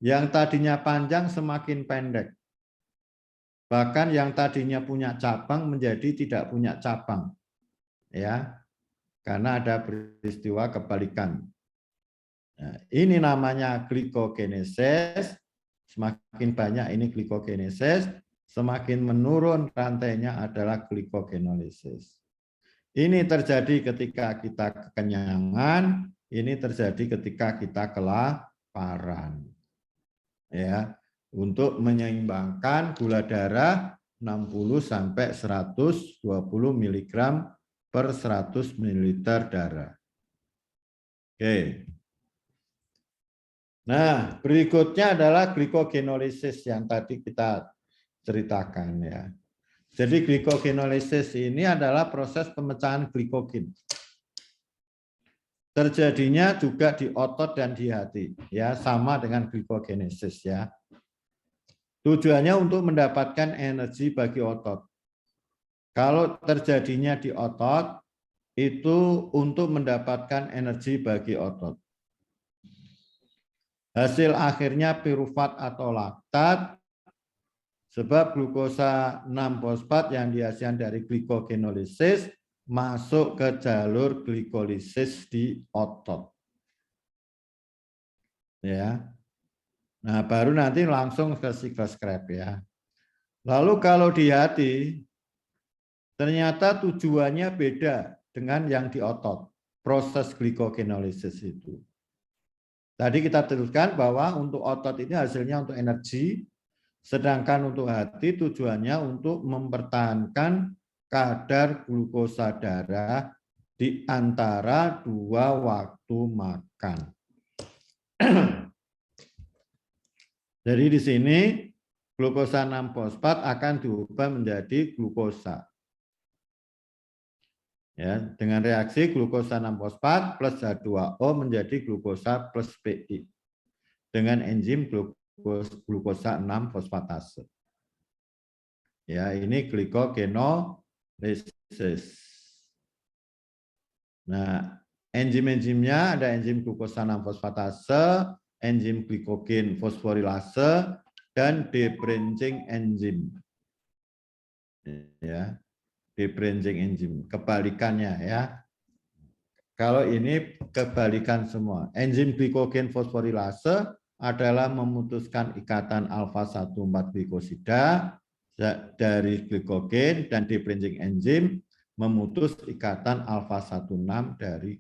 yang tadinya panjang semakin pendek. Bahkan yang tadinya punya cabang menjadi tidak punya cabang. Ya. Karena ada peristiwa kebalikan. Nah, ini namanya glikogenesis. Semakin banyak ini glikogenesis, semakin menurun rantainya adalah glikogenolysis. Ini terjadi ketika kita kekenyangan, ini terjadi ketika kita kelaparan. Ya, untuk menyeimbangkan gula darah 60 sampai 120 mg per 100 ml darah. Oke. Nah, berikutnya adalah glikogenolisis yang tadi kita ceritakan ya. Jadi glikogenolisis ini adalah proses pemecahan glikogen. Terjadinya juga di otot dan di hati, ya, sama dengan glikogenesis ya. Tujuannya untuk mendapatkan energi bagi otot. Kalau terjadinya di otot, itu untuk mendapatkan energi bagi otot. Hasil akhirnya pirufat atau laktat, sebab glukosa 6-fosfat yang dihasilkan dari glikogenolisis masuk ke jalur glikolisis di otot. Ya. Nah, baru nanti langsung ke siklus Krebs ya. Lalu kalau di hati, ternyata tujuannya beda dengan yang di otot, proses glikogenolisis itu. Tadi kita teruskan bahwa untuk otot ini hasilnya untuk energi, sedangkan untuk hati tujuannya untuk mempertahankan kadar glukosa darah di antara dua waktu makan. Jadi di sini glukosa 6-fosfat akan diubah menjadi glukosa. Ya, dengan reaksi glukosa 6-fosfat plus H2O menjadi glukosa plus PI dengan enzim glukosa 6-fosfatase. Ya, ini glikogenolysis. Nah, enzim-enzimnya ada enzim glukosa 6-fosfatase, enzim glikogen fosforilase, dan debranching enzim. Ya, debranching enzim. Kebalikannya ya. Kalau ini kebalikan semua. Enzim glikogen fosforilase adalah memutuskan ikatan alfa-1,4 glikosida dari glikogen, dan debranching enzim memutus ikatan alfa-16 dari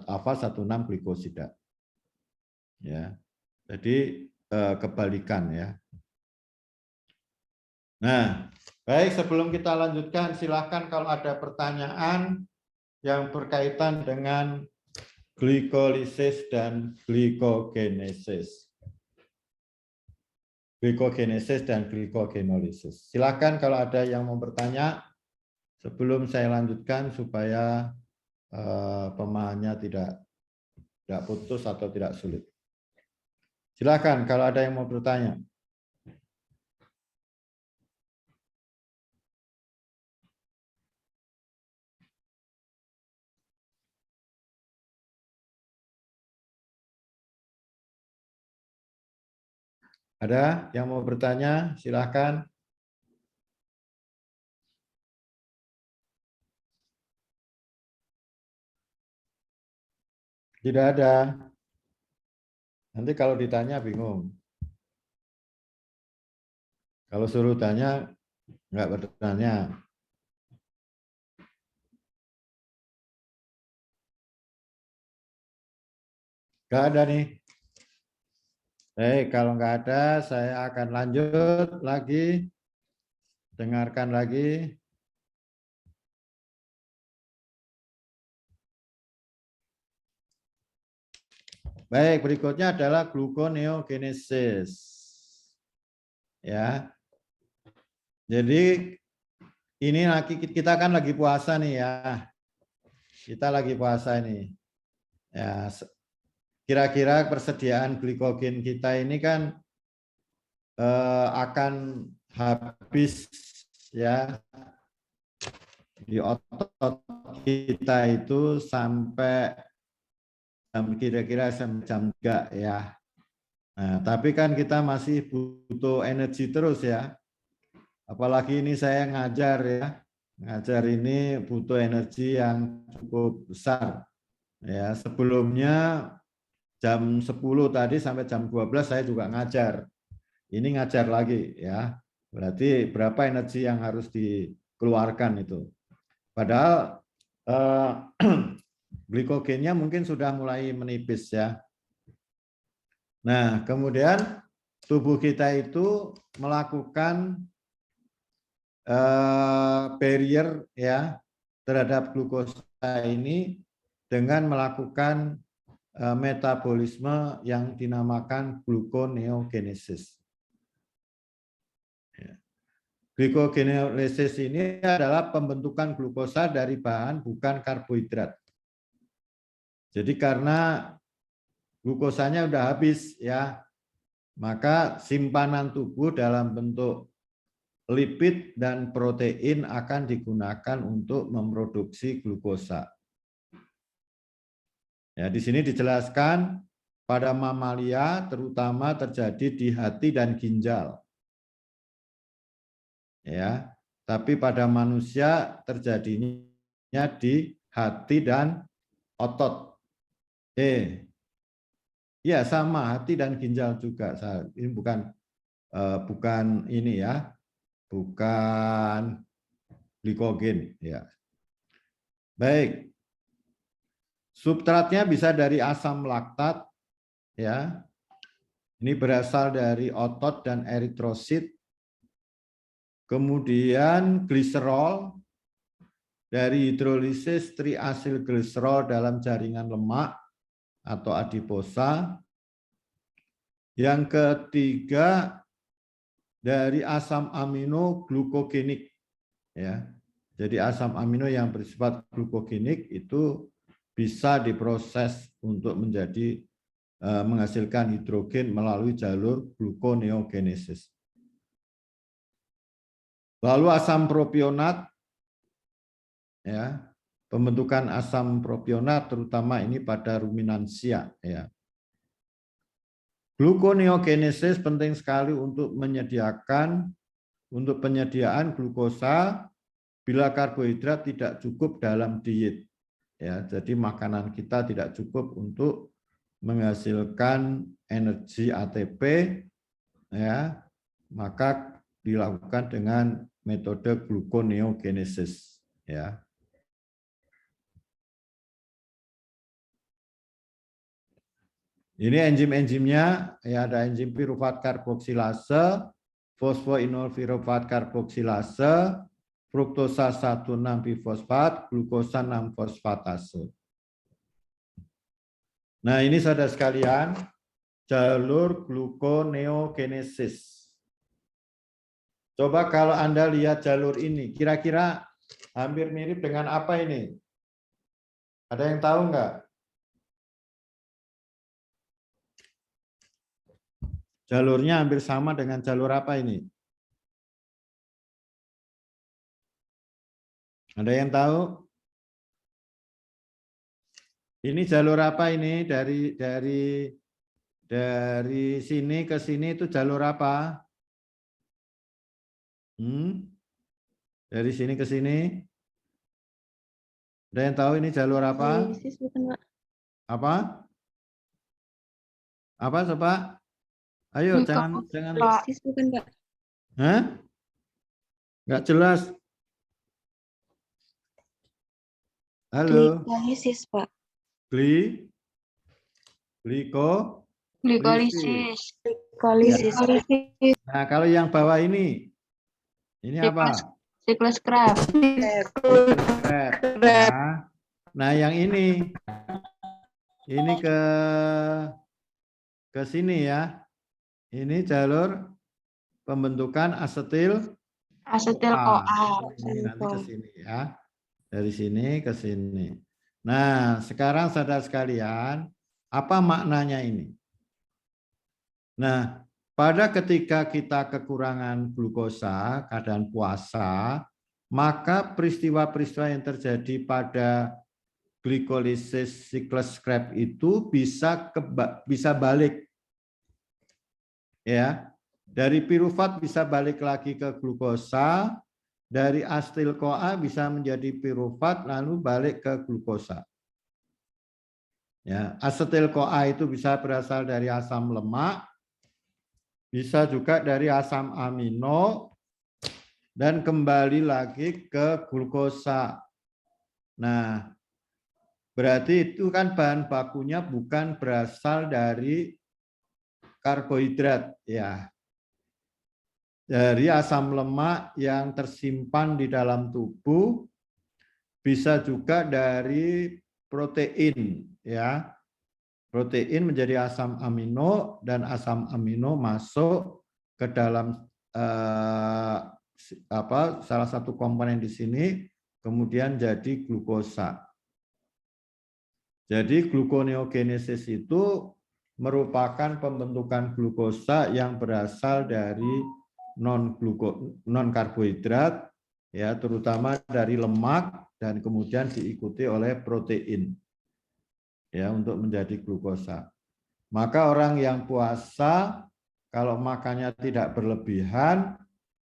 alfa-16 glikosida. Ya. Jadi kebalikan ya. Nah, baik, sebelum kita lanjutkan silakan kalau ada pertanyaan yang berkaitan dengan glikolisis dan glikogenesis. Glikogenesis dan glikogenolisis. Silakan kalau ada yang mau bertanya sebelum saya lanjutkan supaya pemahamannya tidak putus atau tidak sulit. Silakan kalau ada yang mau bertanya. Ada yang mau bertanya? Silakan. Tidak ada. Nanti kalau ditanya bingung. Kalau suruh tanya, nggak bertanya. Nggak ada nih. Baik, kalau nggak ada, saya akan lanjut lagi. Dengarkan lagi. Baik, berikutnya adalah gluconeogenesis. Ya. Jadi ini lagi kita kan lagi puasa nih ya. Kita lagi puasa ini. Ya, kira-kira persediaan glikogen kita ini kan akan habis ya di otot kita itu sampai kira-kira jam 3 ya. Nah, tapi kan kita masih butuh energi terus ya. Apalagi ini saya ngajar ya. Ngajar ini butuh energi yang cukup besar. Ya, sebelumnya jam 10 tadi sampai jam 12 saya juga ngajar. Ini ngajar lagi ya. Berarti berapa energi yang harus dikeluarkan itu. Padahal glikogennya mungkin sudah mulai menipis ya. Nah, kemudian tubuh kita itu melakukan barrier ya terhadap glukosa ini dengan melakukan metabolisme yang dinamakan gluconeogenesis. Glikogenolisis ini adalah pembentukan glukosa dari bahan bukan karbohidrat. Jadi karena glukosanya udah habis ya, maka simpanan tubuh dalam bentuk lipid dan protein akan digunakan untuk memproduksi glukosa. Ya, di sini dijelaskan pada mamalia terutama terjadi di hati dan ginjal. Ya, tapi pada manusia terjadinya di hati dan otot. Ya sama, hati dan ginjal juga. Ini bukan bukan ini ya, bukan glikogen ya. Baik. Substratnya bisa dari asam laktat ya. Ini berasal dari otot dan eritrosit. Kemudian gliserol dari hidrolisis triasil gliserol dalam jaringan lemak atau adiposa. Yang ketiga dari asam amino glukogenik ya. Jadi asam amino yang bersifat glukogenik itu bisa diproses untuk menjadi menghasilkan hidrogen melalui jalur gluconeogenesis. Lalu asam propionat ya, pembentukan asam propionat terutama ini pada ruminansia ya. Gluconeogenesis penting sekali untuk penyediaan glukosa bila karbohidrat tidak cukup dalam diet. Ya, jadi makanan kita tidak cukup untuk menghasilkan energi ATP ya, maka dilakukan dengan metode gluconeogenesis ya. Ini enzim-enzimnya ya, ada enzim pirufat karboksilase, fosfoinol pirufat karboksilase, fruktosa 1,6-bifosfat, glukosa 6-fosfatase. Nah, ini saudara sekalian, jalur gluconeogenesis. Coba kalau Anda lihat jalur ini, kira-kira hampir mirip dengan apa ini? Ada yang tahu nggak? Jalurnya hampir sama dengan jalur apa ini? Ada yang tahu? Ini jalur apa ini? Dari sini ke sini itu jalur apa? Dari sini ke sini? Ada yang tahu ini jalur apa? Apa? Apa coba? Ayo jangan. Bukan, Pak. Hah? Nggak jelas. Halo. Glikolisis, Pak. Glikolisis. Glikolisis. Nah, kalau yang bawah ini apa? Siklus Krebs. Ya. Nah, yang ini ke sini ya. Ini jalur pembentukan asetil CoA. Ini nanti ke sini ya. Dari sini ke sini. Nah, sekarang saudara sekalian, apa maknanya ini? Nah, pada ketika kita kekurangan glukosa, keadaan puasa, maka peristiwa-peristiwa yang terjadi pada glikolisis siklus Krebs itu bisa balik. Ya. Dari pirufat bisa balik lagi ke glukosa, dari asetil CoA bisa menjadi pirufat lalu balik ke glukosa. Ya, asetil CoA itu bisa berasal dari asam lemak, bisa juga dari asam amino, dan kembali lagi ke glukosa. Nah, berarti itu kan bahan bakunya bukan berasal dari karbohidrat, ya. Dari asam lemak yang tersimpan di dalam tubuh, bisa juga dari protein, ya. Protein menjadi asam amino dan asam amino masuk ke dalam salah satu komponen di sini, kemudian jadi glukosa. Jadi gluconeogenesis itu merupakan pembentukan glukosa yang berasal dari non karbohidrat, ya, terutama dari lemak dan kemudian diikuti oleh protein, ya, untuk menjadi glukosa. Maka orang yang puasa kalau makannya tidak berlebihan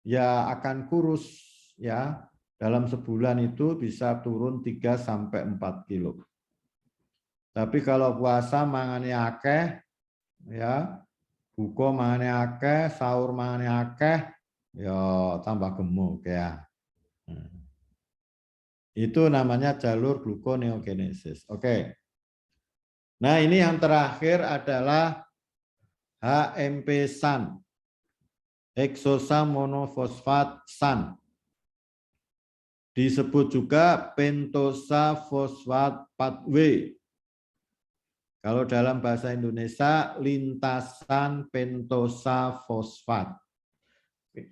ya akan kurus, ya. Dalam sebulan itu bisa turun 3-4 kilo. Tapi kalau puasa mangannya akeh, ya, buka mangane akeh, sahur mangane akeh, ya tambah gemuk ya. Itu namanya jalur gluconeogenesis. Oke. Nah, ini yang terakhir adalah HMP SAN. Heksosa monofosfat SAN. Disebut juga pentosa fosfat pathway. Kalau dalam bahasa Indonesia, lintasan pentosa fosfat.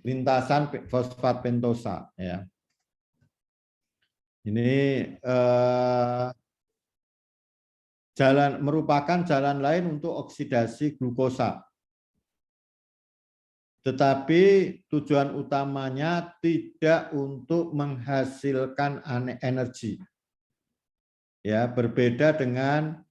Lintasan fosfat pentosa. Ya. Ini merupakan jalan lain untuk oksidasi glukosa. Tetapi tujuan utamanya tidak untuk menghasilkan energi. Ya, berbeda dengan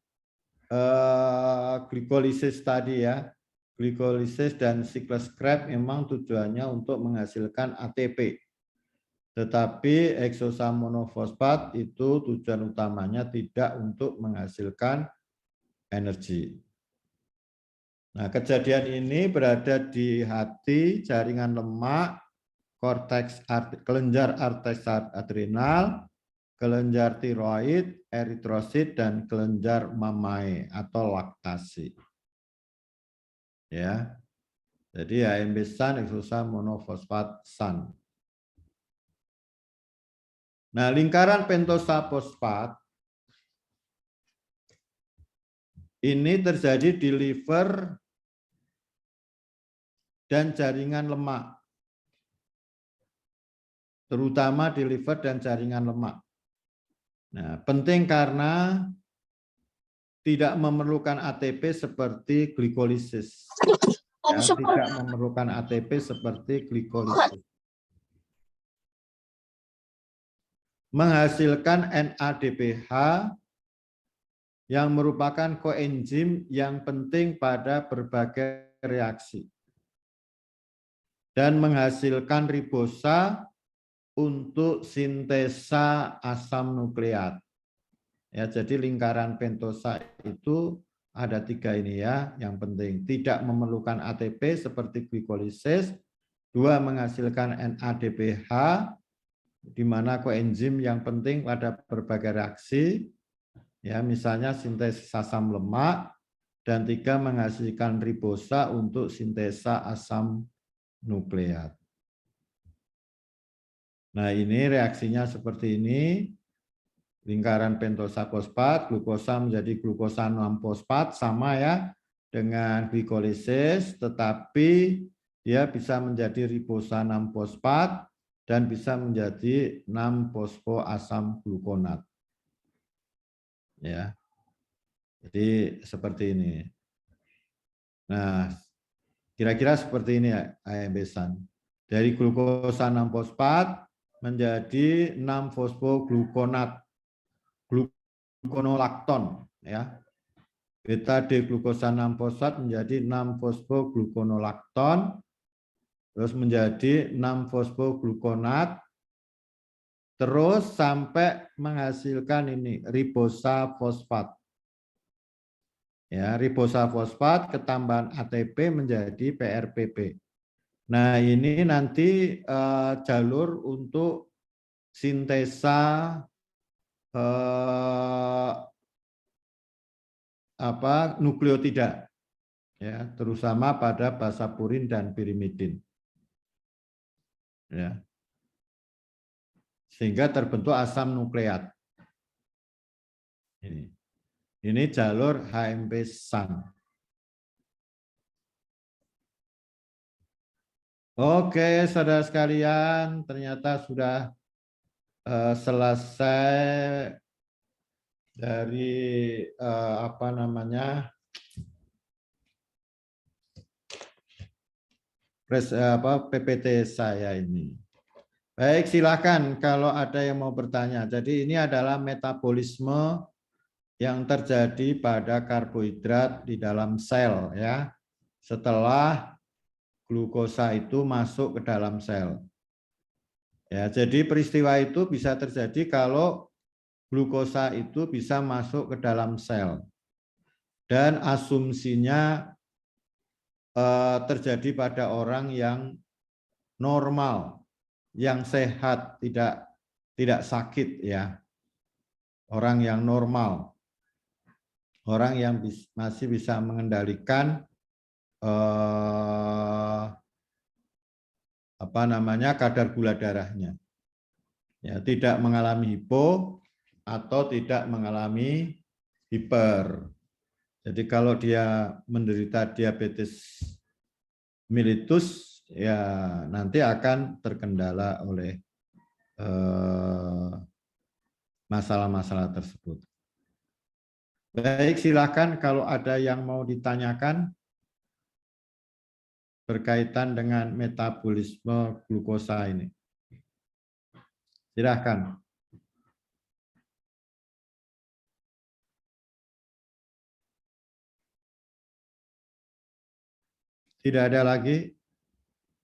glikolisis tadi ya. Glikolisis dan siklus Krebs memang tujuannya untuk menghasilkan ATP. Tetapi heksosa monofosfat itu tujuan utamanya tidak untuk menghasilkan energi. Nah, kejadian ini berada di hati, jaringan lemak, korteks kelenjar arteri adrenal, kelenjar tiroid, eritrosit, dan kelenjar mamae atau laktasi. Ya, jadi HMP SAN, heksosa monofosfat SAN. Nah, lingkaran pentosa fosfat ini terjadi di liver dan jaringan lemak, terutama di liver dan jaringan lemak. Nah, penting karena tidak memerlukan ATP seperti glikolisis. Ya, tidak memerlukan ATP seperti glikolisis. Menghasilkan NADPH yang merupakan koenzim yang penting pada berbagai reaksi. Dan menghasilkan ribosa untuk sintesa asam nukleat. Ya, jadi lingkaran pentosa itu ada 3 ini ya, yang penting. Tidak memerlukan ATP seperti glikolisis, 2 menghasilkan NADPH, di mana koenzim yang penting pada berbagai reaksi, ya misalnya sintesis asam lemak, dan 3 menghasilkan ribosa untuk sintesa asam nukleat. Nah, ini reaksinya seperti ini. Lingkaran pentosa fosfat, glukosa menjadi glukosa 6-fosfat, sama ya dengan glikolisis, tetapi dia bisa menjadi ribosa 6-fosfat dan bisa menjadi 6-fosfoasam glukonat. Ya. Jadi seperti ini. Nah, kira-kira seperti ini HMP SAN. Dari glukosa 6-fosfat menjadi 6-fosfoglukonat, gluconolakton ya. Beta D glukosa 6-fosfat menjadi 6-fosfogluconolakton, terus menjadi 6-fosfoglukonat, terus sampai menghasilkan ini ribosa fosfat. Ya, ribosa fosfat ketambahan ATP menjadi PRPP. Nah, ini nanti jalur untuk sintesa nukleotida, ya, terutama pada basapurin dan pirimidin. Ya. Sehingga terbentuk asam nukleat. Ini jalur HMP SAN. Oke, saudara sekalian, ternyata sudah selesai dari PPT saya ini. Baik, silakan kalau ada yang mau bertanya. Jadi ini adalah metabolisme yang terjadi pada karbohidrat di dalam sel ya. Setelah glukosa itu masuk ke dalam sel. Ya, jadi peristiwa itu bisa terjadi kalau glukosa itu bisa masuk ke dalam sel. Dan asumsinya terjadi pada orang yang normal, yang sehat, tidak sakit ya. Orang yang normal. Orang yang masih bisa mengendalikan kadar gula darahnya. Ya, tidak mengalami hipo atau tidak mengalami hiper. Jadi kalau dia menderita diabetes mellitus, ya nanti akan terkendala oleh masalah-masalah tersebut. Baik, silakan kalau ada yang mau ditanyakan berkaitan dengan metabolisme glukosa ini. Silakan. Tidak ada lagi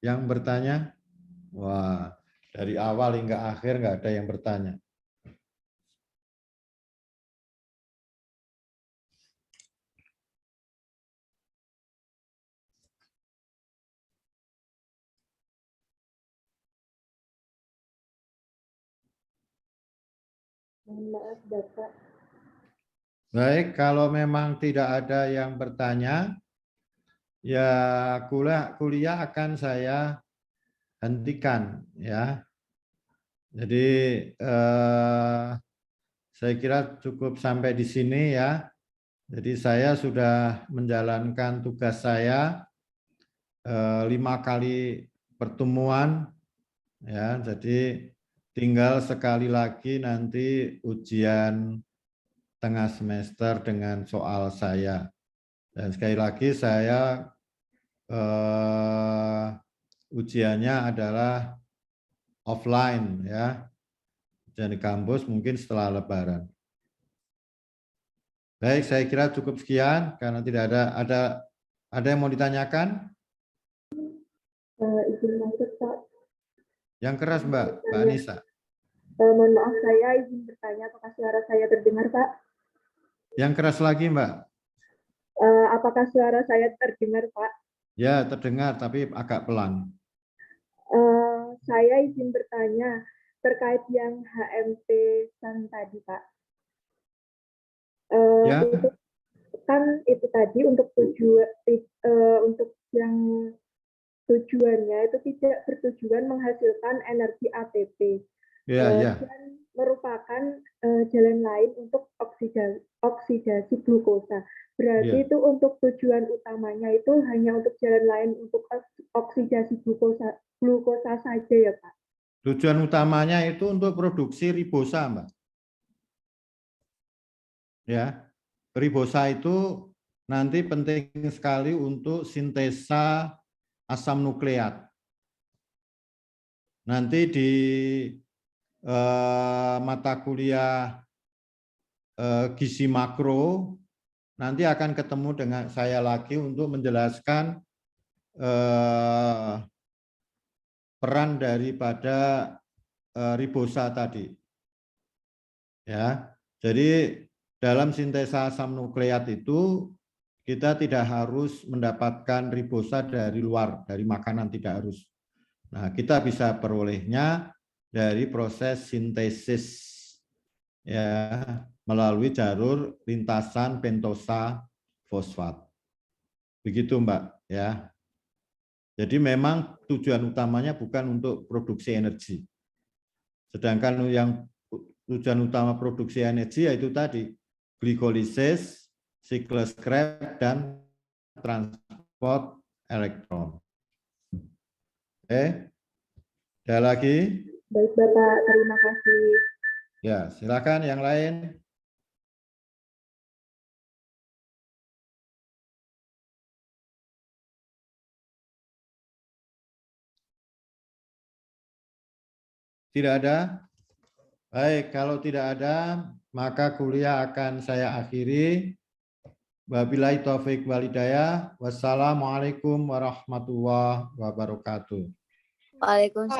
yang bertanya? Wah, dari awal hingga akhir nggak ada yang bertanya. Maaf, Bapak. Baik, kalau memang tidak ada yang bertanya, ya kuliah akan saya hentikan ya. Jadi saya kira cukup sampai di sini ya. Jadi saya sudah menjalankan tugas saya 5 kali pertemuan ya. Jadi tinggal sekali lagi nanti ujian tengah semester dengan soal saya. Dan sekali lagi saya ujiannya adalah offline ya. Dan di kampus mungkin setelah Lebaran. Baik, saya kira cukup sekian karena tidak ada yang mau ditanyakan? Izin masuk, Pak. Yang keras, Mbak Anissa. Mohon maaf, saya izin bertanya apakah suara saya terdengar, Pak? Yang keras lagi, Mbak. Apakah suara saya terdengar, Pak? Ya, terdengar tapi agak pelan. Saya izin bertanya terkait yang HMT SAN tadi, Pak. Ya. Itu kan itu tadi untuk untuk yang tujuannya itu tidak bertujuan menghasilkan energi ATP. Ya. Dan merupakan jalan lain untuk oksidasi glukosa. Berarti itu untuk tujuan utamanya itu hanya untuk jalan lain untuk oksidasi glukosa saja ya, Pak? Tujuan utamanya itu untuk produksi ribosa, Mbak. Ya, ribosa itu nanti penting sekali untuk sintesa asam nukleat. Nanti di mata kuliah gizi makro nanti akan ketemu dengan saya lagi untuk menjelaskan peran daripada ribosa tadi. Ya, jadi dalam sintesa asam nukleat itu kita tidak harus mendapatkan ribosa dari luar, dari makanan tidak harus. Nah, kita bisa perolehnya dari proses sintesis ya melalui jalur lintasan pentosa fosfat. Begitu, Mbak ya. Jadi memang tujuan utamanya bukan untuk produksi energi. Sedangkan yang tujuan utama produksi energi yaitu tadi glikolisis, siklus Krebs dan transport elektron. Oke. Ada lagi? Baik, Bapak. Terima kasih. Ya, silakan yang lain. Tidak ada? Baik, kalau tidak ada, maka kuliah akan saya akhiri. Wabillahi taufik walhidayah. Wassalamualaikum warahmatullahi wabarakatuh. Waalaikumsalam.